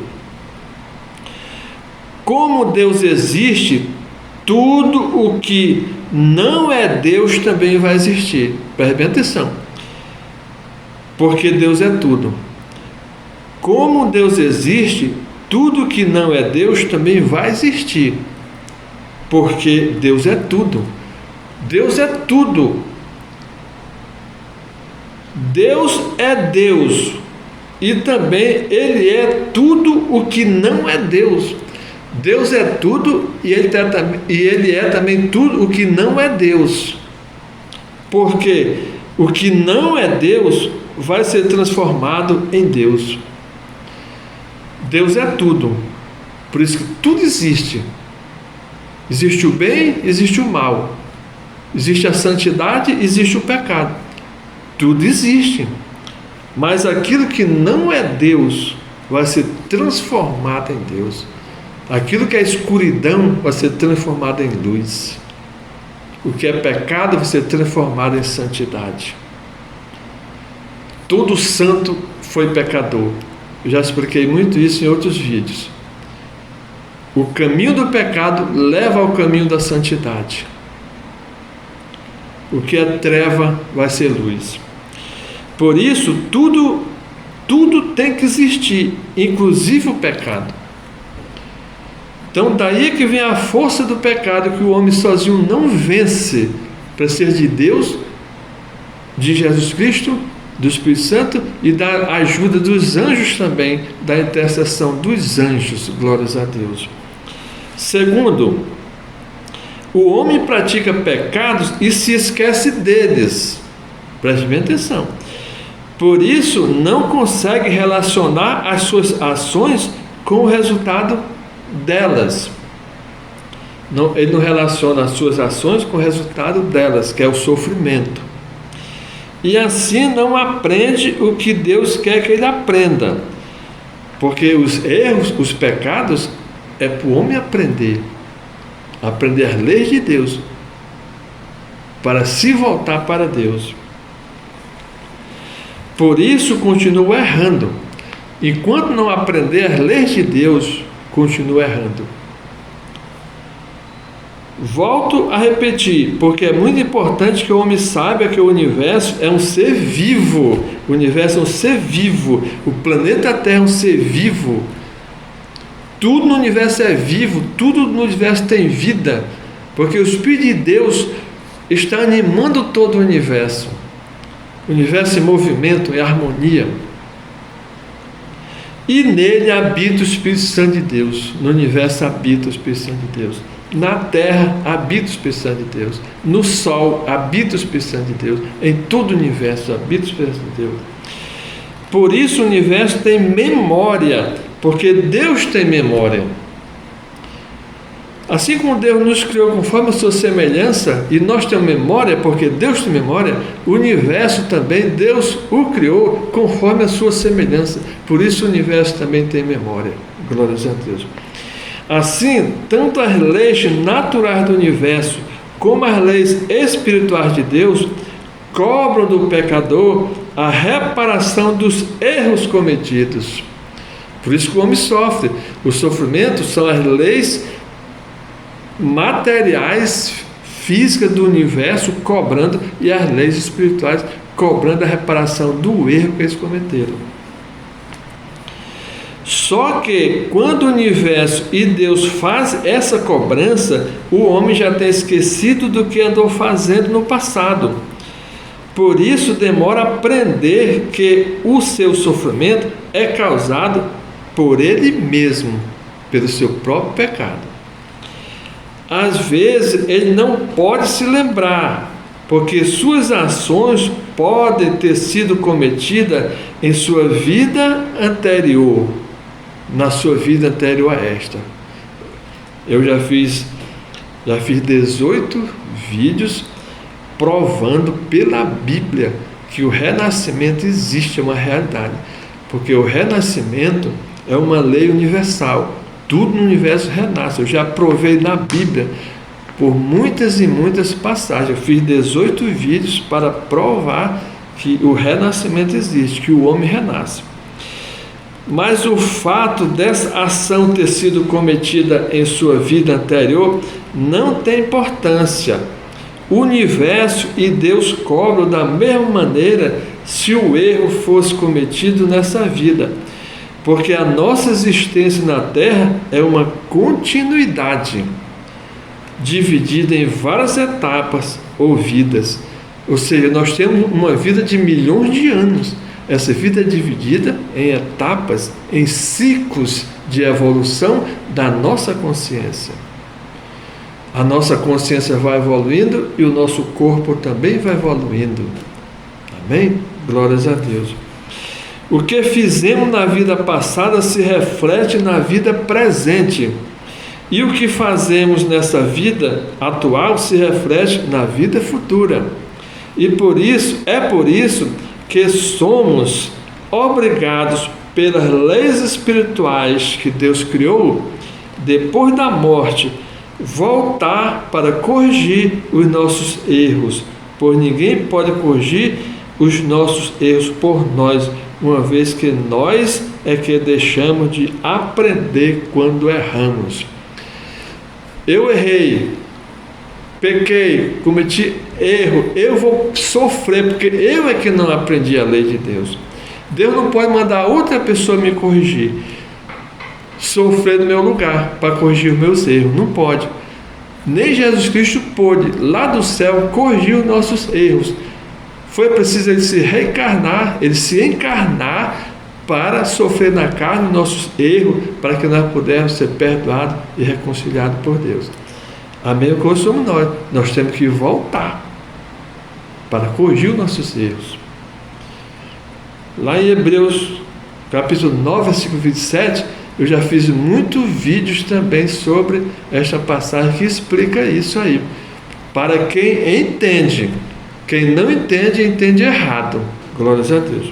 Como Deus existe, tudo o que não é Deus também vai existir. Preste bem atenção. Porque Deus é tudo. Como Deus existe, tudo que não é Deus também vai existir. Porque Deus é tudo. Deus é tudo. Deus é Deus. E também Ele é tudo o que não é Deus. Deus é tudo e Ele é também tudo o que não é Deus. Porque o que não é Deus vai ser transformado em Deus. Deus é tudo. Por isso que tudo existe. Existe o bem, existe o mal. Existe a santidade, existe o pecado. Tudo existe. Mas aquilo que não é Deus vai ser transformado em Deus. Aquilo que é escuridão vai ser transformado em luz. O que é pecado vai ser transformado em santidade. Todo santo foi pecador. Eu já expliquei muito isso em outros vídeos. O caminho do pecado leva ao caminho da santidade. O que é treva vai ser luz. Por isso, tudo tem que existir, inclusive o pecado. Então, daí que vem a força do pecado, que o homem sozinho não vence. Precisa de Deus, de Jesus Cristo, do Espírito Santo e da ajuda dos anjos também, da intercessão dos anjos, glórias a Deus. Segundo, o homem pratica pecados e se esquece deles. Preste bem atenção. Por isso, não consegue relacionar as suas ações com o resultado delas. Ele não relaciona as suas ações com o resultado delas, que é o sofrimento. E assim não aprende o que Deus quer que ele aprenda. Porque os erros, os pecados, é para o homem aprender as leis de Deus, para se voltar para Deus. Por isso continua errando. Enquanto não aprender as leis de Deus, continua errando. Volto a repetir, porque é muito importante que o homem saiba que o universo é um ser vivo. O universo é um ser vivo. O planeta Terra é um ser vivo. Tudo no universo é vivo, tudo no universo tem vida, porque o Espírito de Deus está animando todo o universo. O universo em movimento, em harmonia. E nele habita o Espírito Santo de Deus. No universo habita o Espírito Santo de Deus. Na terra habita o Espírito Santo de Deus. No sol habita o Espírito Santo de Deus. Em todo o universo habita o Espírito Santo de Deus. Por isso o universo tem memória, porque Deus tem memória. Assim como Deus nos criou conforme a sua semelhança, e nós temos memória, porque Deus tem memória, o universo também, Deus o criou conforme a sua semelhança. Por isso o universo também tem memória. Glórias a Deus. Assim, tanto as leis naturais do universo, como as leis espirituais de Deus, cobram do pecador a reparação dos erros cometidos. Por isso que o homem sofre. Os sofrimentos são as leis materiais, físicas do universo cobrando, e as leis espirituais cobrando a reparação do erro que eles cometeram. Só que quando o universo e Deus faz essa cobrança, o homem já tem esquecido do que andou fazendo no passado. Por isso demora a aprender que o seu sofrimento é causado por ele mesmo, pelo seu próprio pecado. Às vezes ele não pode se lembrar, porque suas ações podem ter sido cometidas em sua vida anterior, na sua vida anterior a esta. Eu já fiz 18 vídeos provando pela Bíblia que o renascimento existe, é uma realidade, porque o renascimento é uma lei universal, tudo no universo renasce. Eu já provei na Bíblia por muitas e muitas passagens. Eu fiz 18 vídeos para provar que o renascimento existe, que o homem renasce. Mas o fato dessa ação ter sido cometida em sua vida anterior não tem importância. O universo e Deus cobram da mesma maneira se o erro fosse cometido nessa vida, porque a nossa existência na Terra é uma continuidade, dividida em várias etapas ou vidas. Ou seja, nós temos uma vida de milhões de anos. Essa vida é dividida em etapas, em ciclos de evolução da nossa consciência. A nossa consciência vai evoluindo e o nosso corpo também vai evoluindo. Amém? Glórias a Deus. O que fizemos na vida passada se reflete na vida presente. E o que fazemos nessa vida atual se reflete na vida futura. E por isso que somos obrigados pelas leis espirituais que Deus criou, depois da morte, voltar para corrigir os nossos erros, pois ninguém pode corrigir os nossos erros por nós, uma vez que nós é que deixamos de aprender quando erramos. Eu errei, pequei, cometi erro, eu vou sofrer, porque eu é que não aprendi a lei de Deus. Deus não pode mandar outra pessoa me corrigir, sofrer no meu lugar, para corrigir os meus erros, não pode. Nem Jesus Cristo pôde, lá do céu, corrigir os nossos erros. Foi preciso ele se reencarnar, ele se encarnar para sofrer na carne os nossos erros, para que nós pudéssemos ser perdoados e reconciliados por Deus. A mesma coisa somos nós. Nós temos que voltar para corrigir os nossos erros. Lá em Hebreus, capítulo 9, versículo 27, eu já fiz muitos vídeos também sobre esta passagem que explica isso aí. Para quem entende. Quem não entende, entende errado. Glórias a Deus.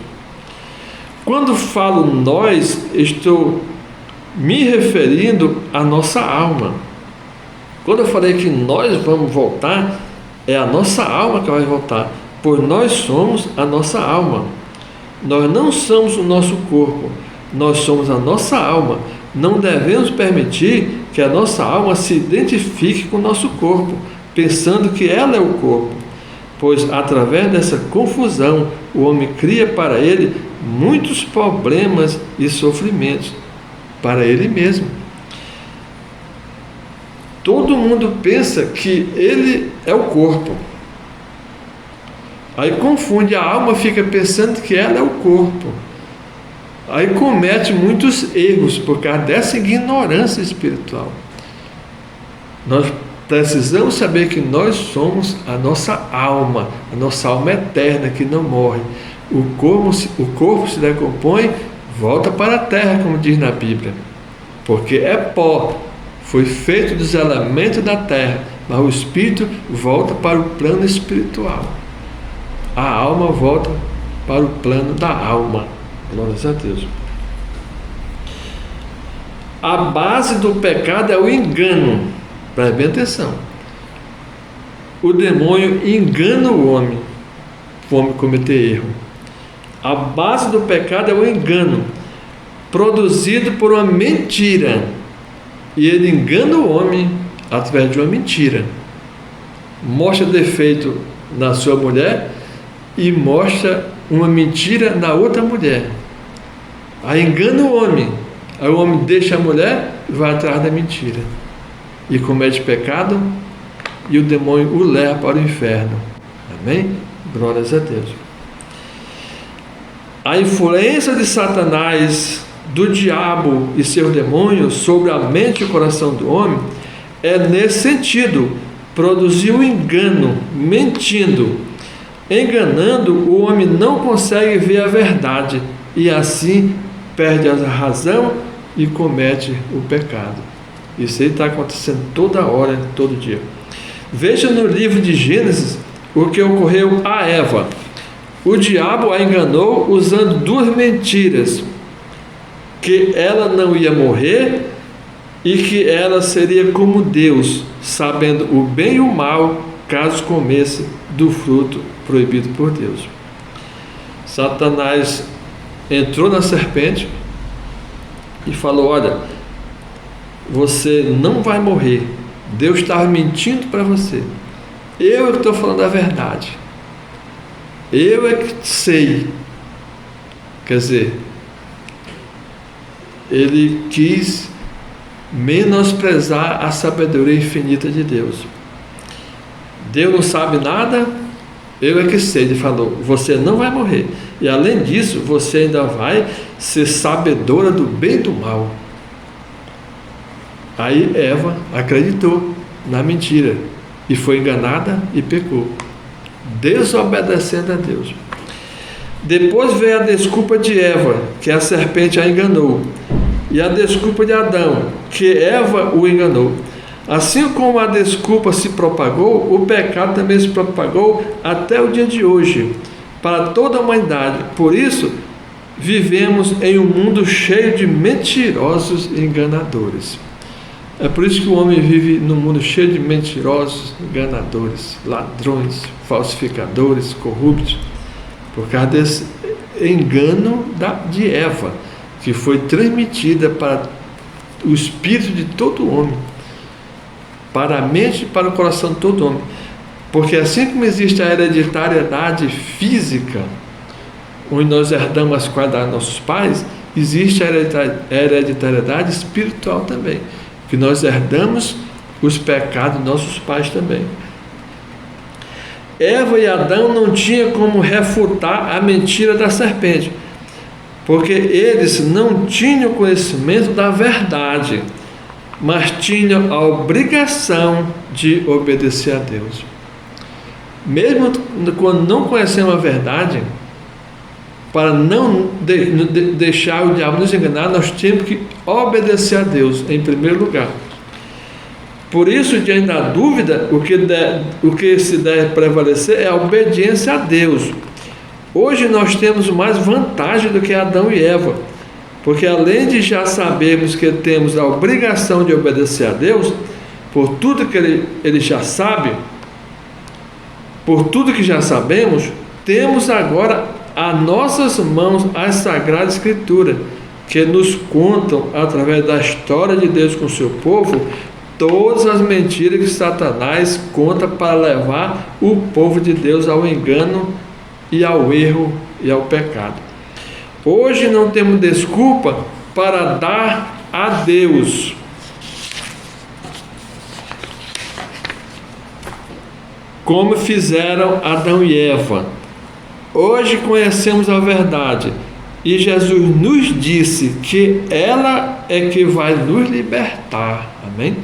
Quando falo nós, estou me referindo à nossa alma. Quando eu falei que nós vamos voltar, é a nossa alma que vai voltar, pois nós somos a nossa alma. Nós não somos o nosso corpo, nós somos a nossa alma. Não devemos permitir que a nossa alma se identifique com o nosso corpo, pensando que ela é o corpo, pois através dessa confusão o homem cria para ele muitos problemas e sofrimentos para ele mesmo. Todo mundo pensa que ele é o corpo. Aí confunde, a alma fica pensando que ela é o corpo. Aí comete muitos erros por causa dessa ignorância espiritual. Nós precisamos saber que nós somos a nossa alma eterna que não morre. O corpo se decompõe, volta para a terra, como diz na Bíblia, porque é pó. Foi feito dos elementos da terra, mas o espírito volta para o plano espiritual. A alma volta para o plano da alma. Glórias a Deus. A base do pecado é o engano. Preste bem atenção. O demônio engana o homem. para o homem cometer erro. A base do pecado é o engano, produzido por uma mentira. E ele engana o homem através de uma mentira. Mostra defeito na sua mulher e mostra uma mentira na outra mulher. Aí engana o homem. Aí o homem deixa a mulher e vai atrás da mentira. E comete pecado e o demônio o leva para o inferno. Amém? Glórias a Deus. A influência de Satanás, do diabo e seus demônios sobre a mente e o coração do homem é nesse sentido: produzir um engano, mentindo. Enganando, o homem não consegue ver a verdade e assim perde a razão e comete o pecado. Isso aí está acontecendo toda hora, todo dia. Veja no livro de Gênesis o que ocorreu a Eva. O diabo a enganou usando duas mentiras: que ela não ia morrer e que ela seria como Deus, sabendo o bem e o mal, caso comesse do fruto proibido por Deus. Satanás entrou na serpente e falou: olha, você não vai morrer, Deus estava mentindo para você, eu estou falando a verdade, eu é que sei. Quer dizer, ele quis menosprezar a sabedoria infinita de Deus. Deus não sabe nada, eu é que sei. Ele falou: você não vai morrer, e além disso você ainda vai ser sabedora do bem e do mal. Aí Eva acreditou na mentira e foi enganada e pecou, desobedecendo a Deus. Depois veio a desculpa de Eva, que a serpente a enganou, e a desculpa de Adão, que Eva o enganou. Assim como a desculpa se propagou, o pecado também se propagou até o dia de hoje, para toda a humanidade. Por isso, vivemos em um mundo cheio de mentirosos e enganadores. É por isso que o homem vive num mundo cheio de mentirosos, enganadores, ladrões, falsificadores, corruptos, por causa desse engano de Eva, que foi transmitida para o espírito de todo homem, para a mente e para o coração de todo homem. Porque assim como existe a hereditariedade física, onde nós herdamos as qualidades dos nossos pais, existe a hereditariedade espiritual também, que nós herdamos os pecados dos nossos pais também. Eva e Adão não tinham como refutar a mentira da serpente, porque eles não tinham conhecimento da verdade, mas tinham a obrigação de obedecer a Deus. Mesmo quando não conhecemos a verdade, para não deixar o diabo nos enganar, nós temos que obedecer a Deus em primeiro lugar. Por isso, diante da dúvida, o que se deve prevalecer é a obediência a Deus. Hoje nós temos mais vantagem do que Adão e Eva, porque além de já sabermos que temos a obrigação de obedecer a Deus, por tudo que ele já sabe, por tudo que já sabemos, temos agora a nossas mãos as Sagradas Escrituras, que nos contam, através da história de Deus com o seu povo, todas as mentiras que Satanás conta para levar o povo de Deus ao engano e ao erro e ao pecado. Hoje não temos desculpa para dar a Deus. Como fizeram Adão e Eva. Hoje conhecemos a verdade e Jesus nos disse que ela é que vai nos libertar. Amém?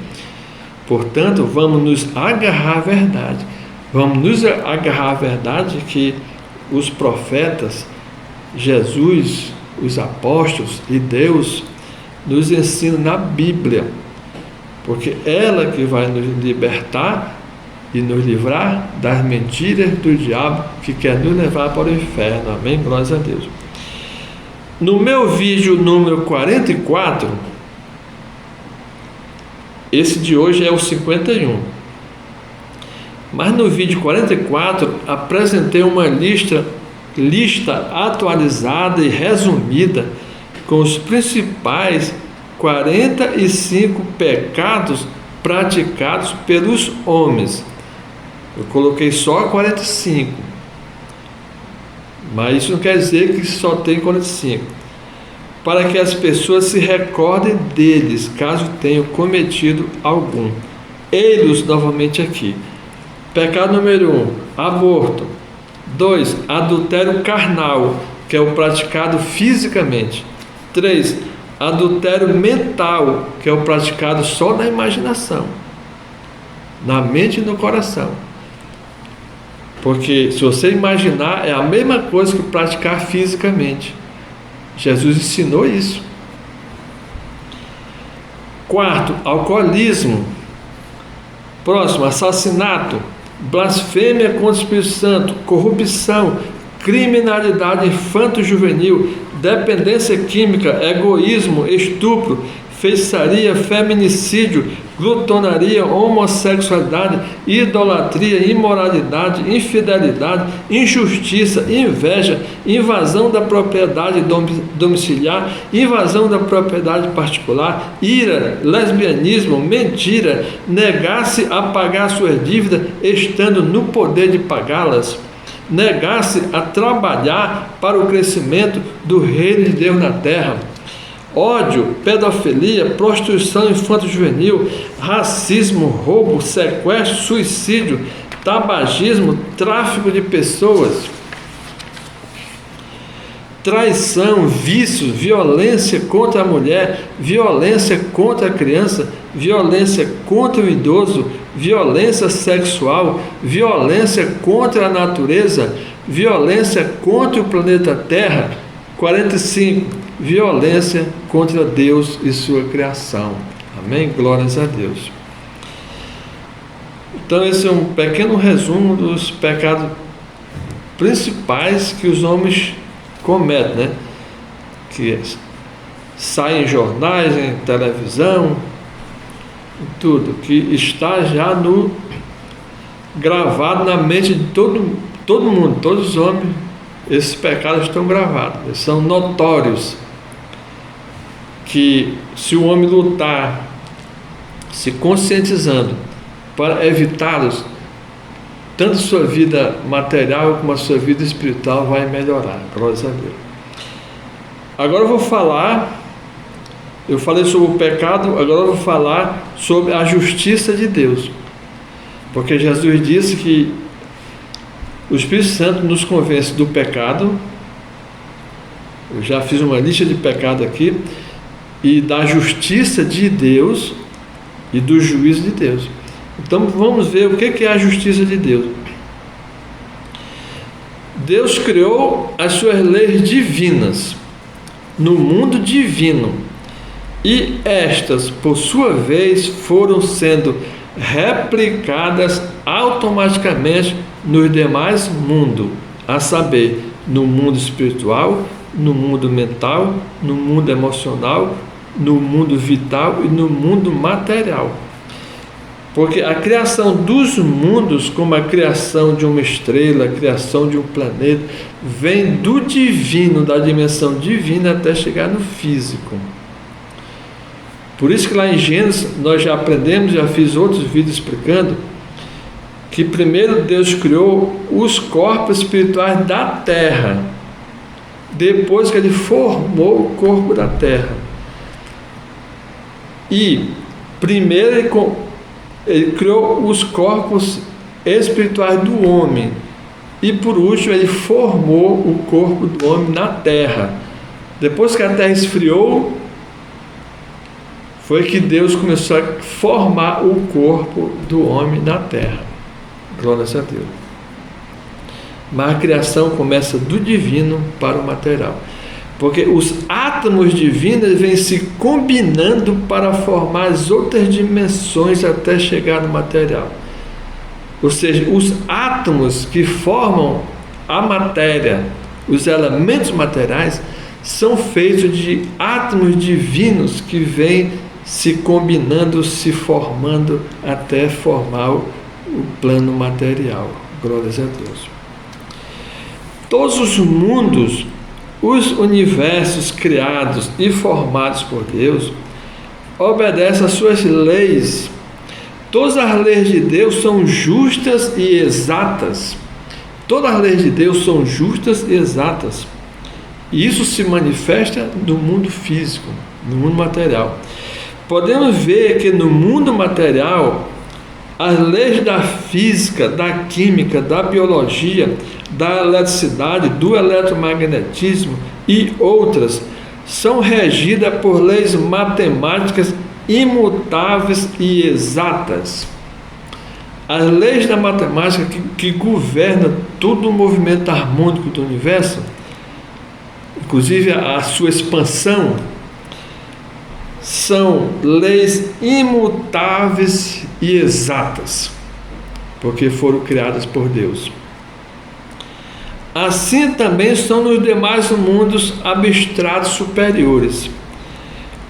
Portanto, vamos nos agarrar à verdade. Vamos nos agarrar à verdade que os profetas, Jesus, os apóstolos e Deus nos ensinam na Bíblia. Porque ela que vai nos libertar e nos livrar das mentiras do diabo que quer nos levar para o inferno. Amém? Glórias a Deus. No meu vídeo número 44, esse de hoje é o 51, Mas no vídeo 44 apresentei uma lista atualizada e resumida com os principais 45 pecados praticados pelos homens. Eu coloquei só 45, mas isso não quer dizer que só tem 45, para que as pessoas se recordem deles, caso tenham cometido algum. Eis novamente aqui. Pecado número 1, aborto. 2, adultério carnal, que é o praticado fisicamente. 3, adultério mental, que é o praticado só na imaginação, na mente e no coração. Porque se você imaginar, é a mesma coisa que praticar fisicamente. Jesus ensinou isso. 4, alcoolismo. Próximo, assassinato, blasfêmia contra o Espírito Santo, corrupção, criminalidade infanto-juvenil, dependência química, egoísmo, estupro, feitiçaria, feminicídio, glutonaria, homossexualidade, idolatria, imoralidade, infidelidade, injustiça, inveja, invasão da propriedade domiciliar, invasão da propriedade particular, ira, lesbianismo, mentira, negar-se a pagar suas dívidas estando no poder de pagá-las, negar-se a trabalhar para o crescimento do reino de Deus na terra, ódio, pedofilia, prostituição infanto-juvenil, racismo, roubo, sequestro, suicídio, tabagismo, tráfico de pessoas, traição, vícios, violência contra a mulher, violência contra a criança, violência contra o idoso, violência sexual, violência contra a natureza, violência contra o planeta Terra. 45, violência contra Deus e sua criação. Amém? Glórias a Deus. Então esse é um pequeno resumo dos pecados principais que os homens cometem, né? Que saem em jornais, em televisão, tudo, que está já gravado na mente de todo mundo, todos os homens. Esses pecados estão gravados, eles são notórios, que se o homem lutar, se conscientizando para evitá-los, tanto sua vida material como a sua vida espiritual vai melhorar. Glórias a Deus. Agora eu falei sobre o pecado, agora eu vou falar sobre a justiça de Deus, porque Jesus disse que o Espírito Santo nos convence do pecado. Eu já fiz uma lista de pecado aqui, e da justiça de Deus e do juízo de Deus. Então vamos ver o que é a justiça de Deus. Deus criou as suas leis divinas no mundo divino, e estas, por sua vez, foram sendo replicadas automaticamente nos demais mundos, a saber, no mundo espiritual, no mundo mental, no mundo emocional, no mundo vital e no mundo material. Porque a criação dos mundos, como a criação de uma estrela, a criação de um planeta, vem do divino, da dimensão divina, até chegar no físico. Por isso que lá em Gênesis nós já aprendemos, já fiz outros vídeos explicando, que primeiro Deus criou os corpos espirituais da terra, depois que Ele formou o corpo da terra. E primeiro Ele criou os corpos espirituais do homem, e por último Ele formou o corpo do homem na terra. Depois que a terra esfriou, foi que Deus começou a formar o corpo do homem na terra. Glórias a Deus. Mas a criação começa do divino para o material, porque os átomos divinos vêm se combinando para formar as outras dimensões até chegar no material. Ou seja, os átomos que formam a matéria, os elementos materiais, são feitos de átomos divinos que vêm se combinando, se formando até formar o plano material. Glórias a Deus. Todos os mundos, os universos criados e formados por Deus, obedecem às suas leis. Todas as leis de Deus são justas e exatas. Todas as leis de Deus são justas e exatas. E isso se manifesta no mundo físico, no mundo material. Podemos ver que no mundo material, as leis da física, da química, da biologia, da eletricidade, do eletromagnetismo e outras são regidas por leis matemáticas imutáveis e exatas. As leis da matemática que governam todo o movimento harmônico do universo, inclusive a sua expansão, são leis imutáveis e exatas, porque foram criadas por Deus. Assim também são nos demais mundos abstratos superiores.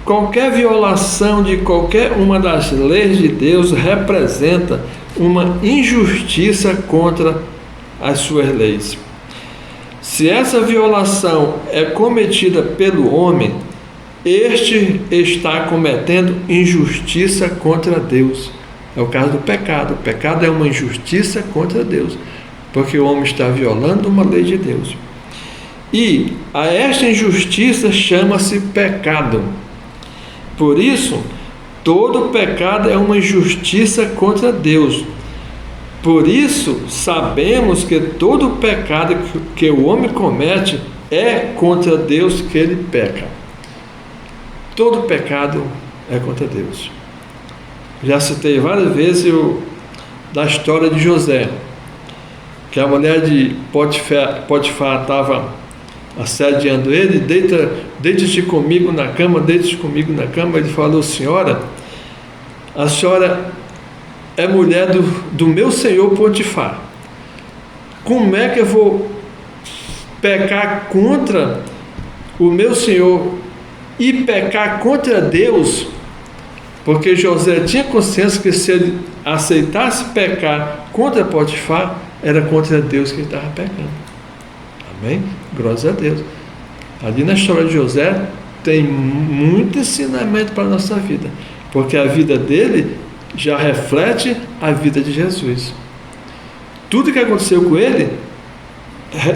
Qualquer violação de qualquer uma das leis de Deus representa uma injustiça contra as suas leis. Se essa violação é cometida pelo homem, este está cometendo injustiça contra Deus. É o caso do pecado. O pecado é uma injustiça contra Deus, porque o homem está violando uma lei de Deus. E a esta injustiça chama-se pecado. Por isso, todo pecado é uma injustiça contra Deus. Por isso, sabemos que todo pecado que o homem comete é contra Deus que ele peca. Todo pecado é contra Deus. Já citei várias vezes da história de José, que a mulher de Potifar estava assediando ele. Deite-te comigo na cama, deite-te comigo na cama. Ele falou: senhora, a senhora é mulher do meu senhor Potifar. Como é que eu vou pecar contra o meu senhor e pecar contra Deus? Porque José tinha consciência que se ele aceitasse pecar contra Potifar, era contra Deus que ele estava pecando. Amém? Glórias a Deus. Ali na história de José tem muito ensinamento para a nossa vida, porque a vida dele já reflete a vida de Jesus. Tudo que aconteceu com ele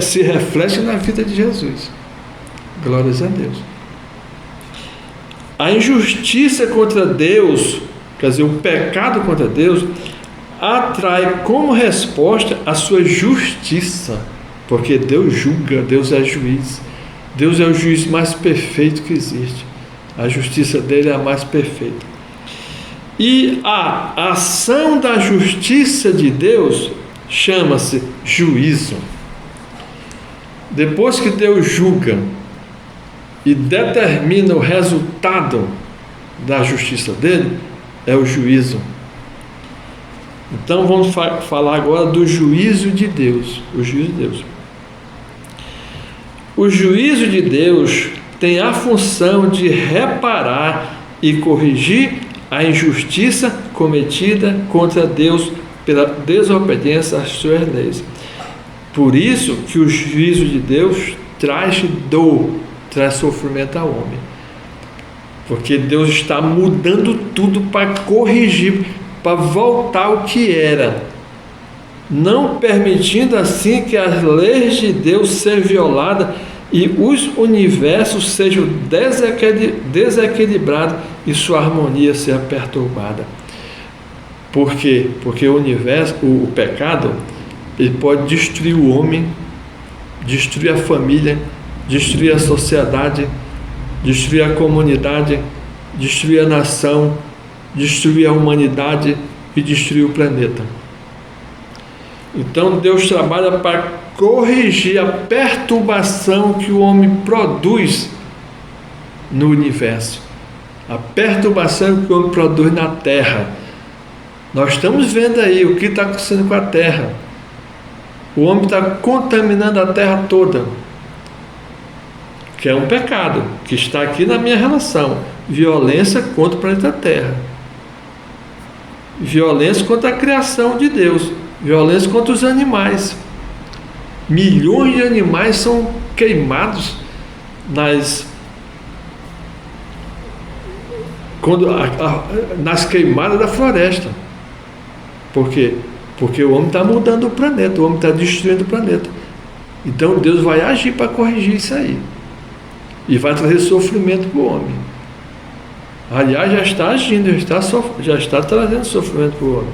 se reflete na vida de Jesus. Glórias a Deus. A injustiça contra Deus, quer dizer, o pecado contra Deus, atrai como resposta a sua justiça, porque Deus julga, Deus é juiz. Deus é o juiz mais perfeito que existe. A justiça dele é a mais perfeita. E a ação da justiça de Deus chama-se juízo. Depois que Deus julga e determina o resultado da justiça dele, é o juízo. Então vamos falar agora do juízo de Deus. O juízo de Deus. O juízo de Deus tem a função de reparar e corrigir a injustiça cometida contra Deus pela desobediência às suas leis. Por isso que o juízo de Deus traz dor, traz sofrimento ao homem. Porque Deus está mudando tudo para corrigir, para voltar ao que era, não permitindo assim que as leis de Deus sejam violadas e os universos sejam desequilibrados e sua harmonia seja perturbada. Por quê? Porque o universo, o pecado, ele pode destruir o homem, destruir a família, destruir a sociedade, destruir a comunidade, destruir a nação, destruir a humanidade e destruir o planeta. Então Deus trabalha para corrigir a perturbação que o homem produz no universo, a perturbação que o homem produz na Terra. Nós estamos vendo aí o que está acontecendo com a Terra. O homem está contaminando a Terra toda, que é um pecado, que está aqui na minha relação, violência contra o planeta Terra. violência contra a criação de Deus, violência contra os animais. Milhões de animais são queimados nas queimadas da floresta. Por quê? Porque o homem está mudando o planeta, o homem está destruindo o planeta. Então Deus vai agir para corrigir isso aí. E vai trazer sofrimento para o homem. Aliás, já está agindo, já está trazendo sofrimento para o homem.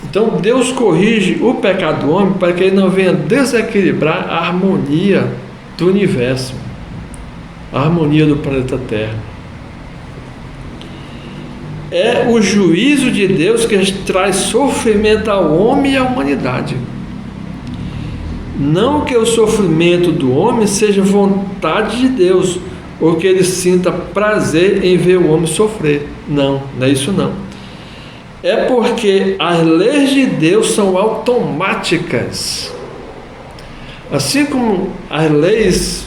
Então Deus corrige o pecado do homem para que ele não venha desequilibrar a harmonia do universo, a harmonia do planeta Terra. É o juízo de Deus que traz sofrimento ao homem e à humanidade. Não que o sofrimento do homem seja vontade de Deus, ou que ele sinta prazer em ver o homem sofrer. Não, não é isso não. É porque as leis de Deus são automáticas. Assim como as leis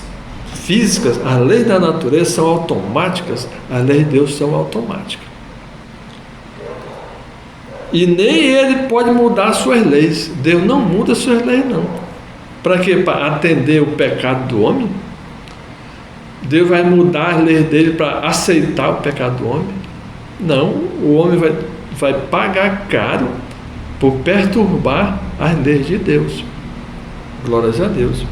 físicas, as leis da natureza são automáticas, as leis de Deus são automáticas. E nem ele pode mudar suas leis. Deus não muda suas leis, não. Para quê? Para atender o pecado do homem? Deus vai mudar as leis dele para aceitar o pecado do homem? Não, o homem vai pagar caro por perturbar as leis de Deus. Glórias a Deus.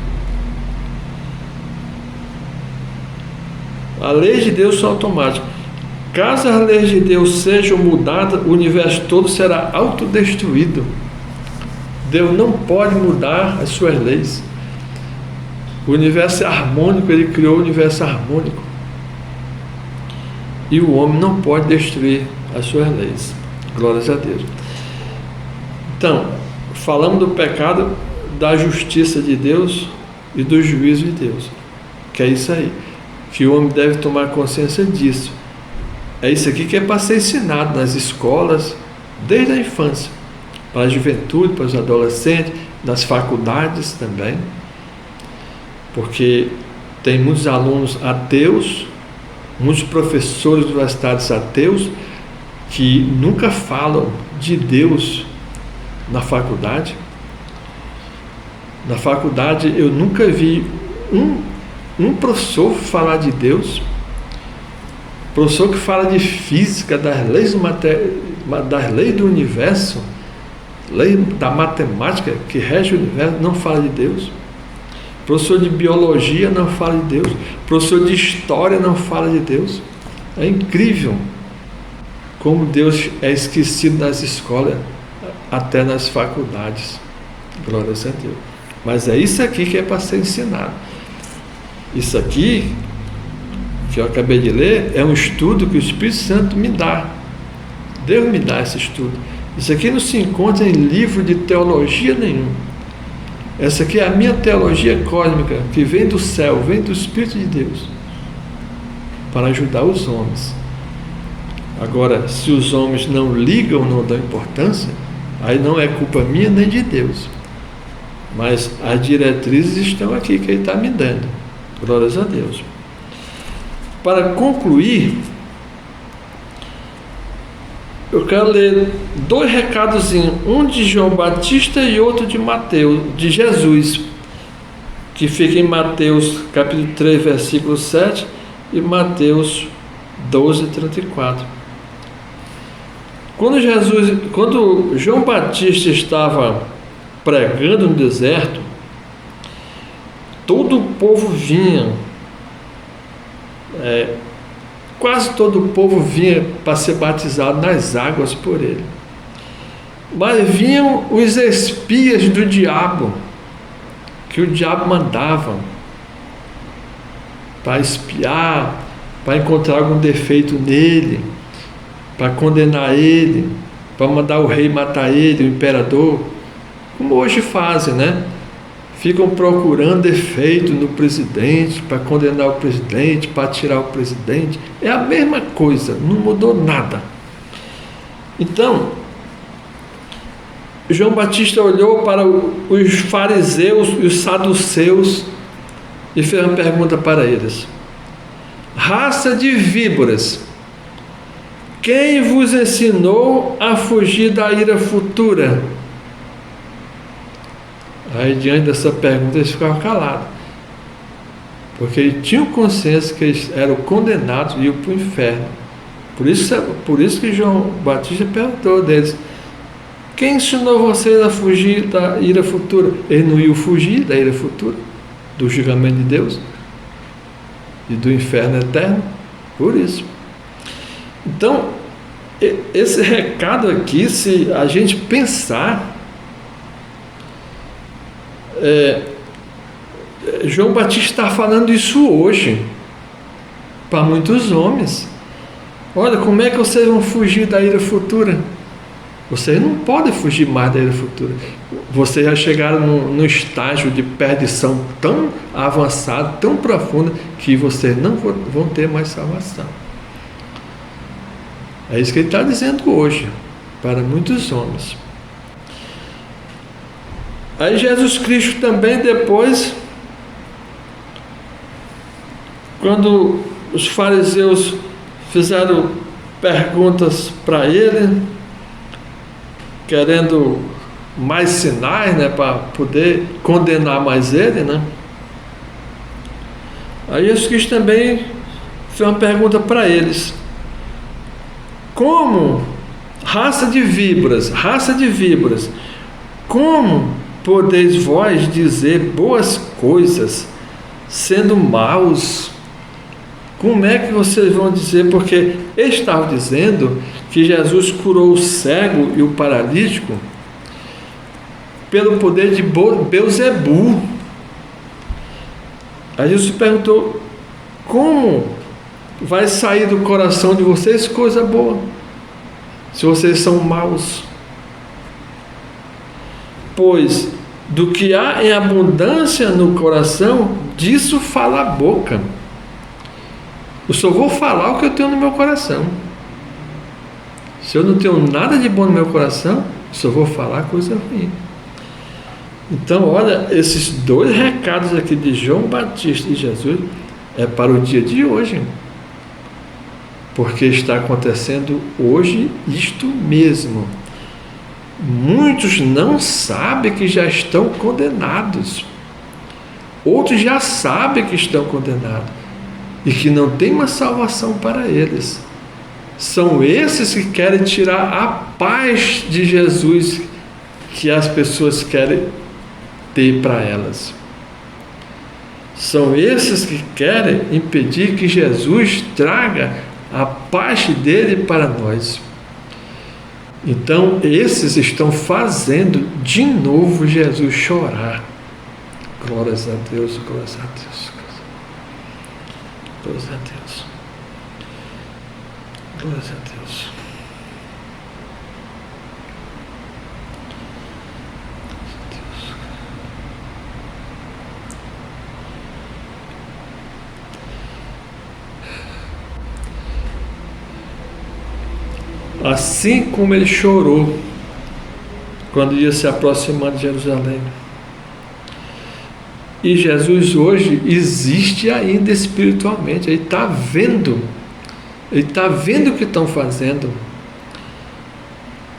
As leis de Deus são automáticas. Caso as leis de Deus sejam mudadas, o universo todo será autodestruído. Deus não pode mudar as suas leis. O universo é harmônico, ele criou o universo harmônico. E o homem não pode destruir as suas leis. Glórias a Deus. Então, falamos do pecado, da justiça de Deus e do juízo de Deus. Que é isso aí. Que o homem deve tomar consciência disso. É isso aqui que é para ser ensinado nas escolas, desde a infância, para a juventude, para os adolescentes, nas faculdades também, porque tem muitos alunos ateus, muitos professores universitários ateus, que nunca falam de Deus na faculdade. Na faculdade eu nunca vi um professor falar de Deus. Professor que fala de física, das leis do universo, lei da matemática que rege o universo, não fala de Deus. Professor de biologia não fala de Deus. Professor de história não fala de Deus. É incrível como Deus é esquecido nas escolas, até nas faculdades. Glórias a Deus. Mas é isso aqui que é para ser ensinado. Isso aqui que eu acabei de ler, é um estudo que o Espírito Santo me dá. Deus me dá esse estudo. Isso aqui não se encontra em livro de teologia nenhum. Essa aqui é a minha teologia cósmica, que vem do céu, vem do Espírito de Deus, para ajudar os homens. Agora, se os homens não ligam, não dão importância, aí não é culpa minha nem de Deus. Mas as diretrizes estão aqui, que Ele está me dando. Glórias a Deus. Para concluir, eu quero ler 2 recadozinhos, um de João Batista e outro de Mateus, de Jesus, que fica em Mateus capítulo 3, versículo 7 e Mateus 12, 34. Quando João Batista estava pregando no deserto, todo o povo vinha, quase todo o povo vinha para ser batizado nas águas por ele. Mas vinham os espias do diabo, que o diabo mandava para espiar, para encontrar algum defeito nele, para condenar ele, para mandar o rei matar ele, o imperador, como hoje fazem, né? Ficam procurando defeito no presidente, para condenar o presidente, para tirar o presidente. É a mesma coisa, não mudou nada. Então, João Batista olhou para os fariseus e os saduceus e fez uma pergunta para eles: raça de víboras, quem vos ensinou a fugir da ira futura? Aí, diante dessa pergunta, eles ficavam calados, porque eles tinham consciência que eles eram condenados e iam para o inferno. Por isso que João Batista perguntou deles: quem ensinou vocês a fugir da ira futura? Eles não iam fugir da ira futura, do julgamento de Deus e do inferno eterno. Por isso. Então, esse recado aqui, se a gente pensar, João Batista está falando isso hoje para muitos homens. Olha, como é que vocês vão fugir da ira futura? Vocês não podem fugir mais da ira futura. Vocês já chegaram no estágio de perdição tão avançado, tão profundo, que vocês não vão ter mais salvação. É isso que ele está dizendo hoje, para muitos homens. Aí Jesus Cristo também depois, quando os fariseus fizeram perguntas para ele, querendo mais sinais, né, para poder condenar mais ele, né? Aí Jesus Cristo também fez uma pergunta para eles: como, raça de víboras, como podeis vós dizer boas coisas sendo maus? Como é que vocês vão dizer? Porque eles estavam dizendo que Jesus curou o cego e o paralítico pelo poder de Belzebu. Aí Jesus perguntou: como vai sair do coração de vocês coisa boa, se vocês são maus? Pois do que há em abundância no coração, disso fala a boca. Eu só vou falar o que eu tenho no meu coração. Se eu não tenho nada de bom no meu coração, eu só vou falar coisa ruim. Então, olha, esses dois recados aqui de João Batista e Jesus é para o dia de hoje, porque está acontecendo hoje isto mesmo. Muitos não sabem que já estão condenados, outros já sabem que estão condenados e que não tem uma salvação para eles. São esses que querem tirar a paz de Jesus que as pessoas querem ter para elas. São esses que querem impedir que Jesus traga a paz dele para nós. Então, esses estão fazendo de novo Jesus chorar. Glórias a Deus, glórias a Deus. Glórias a Deus. Glórias a Deus. Assim como ele chorou quando ia se aproximando de Jerusalém. E Jesus hoje existe ainda espiritualmente. Ele está vendo. Ele está vendo o que estão fazendo.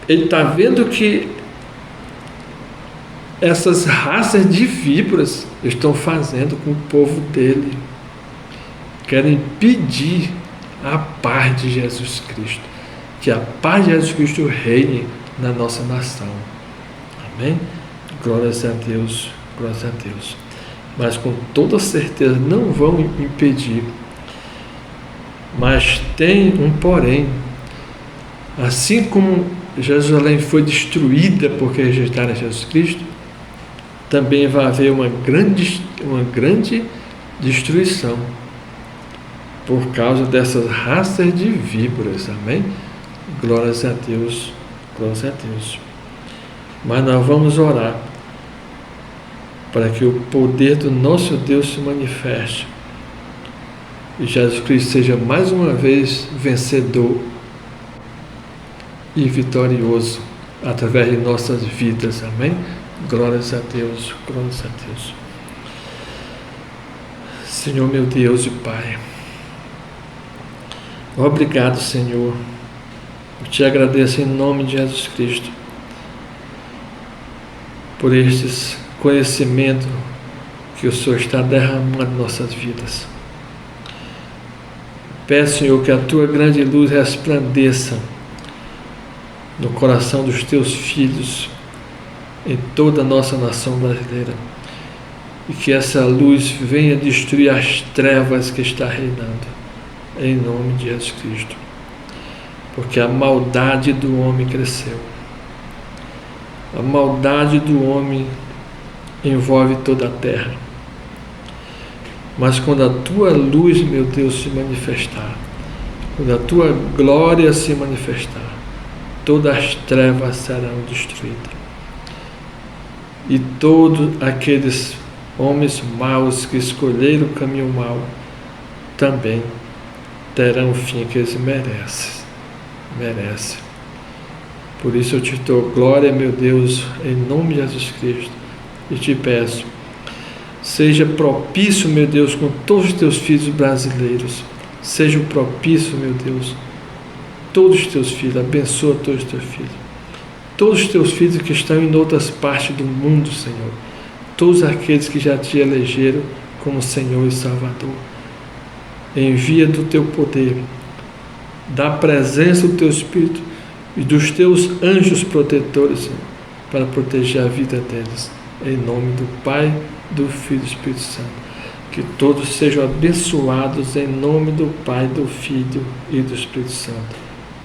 Ele está vendo que essas raças de víboras estão fazendo com o povo dele. Querem impedir a paz de Jesus Cristo. Que a paz de Jesus Cristo reine na nossa nação. Amém? Glórias a Deus, glórias a Deus. Mas com toda certeza não vão impedir. Mas tem um porém. Assim como Jerusalém foi destruída porque rejeitaram Jesus Cristo, também vai haver uma grande destruição por causa dessas raças de víboras. Amém? Glórias a Deus, glórias a Deus. Mas nós vamos orar para que o poder do nosso Deus se manifeste e Jesus Cristo seja mais uma vez vencedor e vitorioso através de nossas vidas. Amém? Glórias a Deus, glórias a Deus. Senhor meu Deus e Pai, obrigado, Senhor, Eu te agradeço em nome de Jesus Cristo por estes conhecimentos que o Senhor está derramando em nossas vidas. Peço, Senhor, que a Tua grande luz resplandeça no coração dos Teus filhos em toda a nossa nação brasileira e que essa luz venha destruir as trevas que está reinando, em nome de Jesus Cristo, porque a maldade do homem cresceu. A maldade do homem envolve toda a terra. Mas quando a Tua luz, meu Deus, se manifestar, quando a Tua glória se manifestar, todas as trevas serão destruídas. E todos aqueles homens maus que escolheram o caminho mau também terão o fim que eles merecem. Por isso eu te dou glória, meu Deus, em nome de Jesus Cristo, e te peço, seja propício, meu Deus, com todos os teus filhos brasileiros, seja propício, meu Deus, todos os teus filhos, abençoa todos os teus filhos, todos os teus filhos que estão em outras partes do mundo, Senhor, todos aqueles que já te elegeram como Senhor e Salvador, envia do teu poder, da presença do teu Espírito e dos teus anjos protetores, Senhor, para proteger a vida deles, em nome do Pai, do Filho e do Espírito Santo. Que todos sejam abençoados em nome do Pai, do Filho e do Espírito Santo.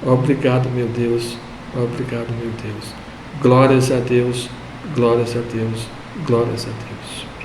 Obrigado, meu Deus. Obrigado, meu Deus. Glórias a Deus, glórias a Deus, glórias a Deus.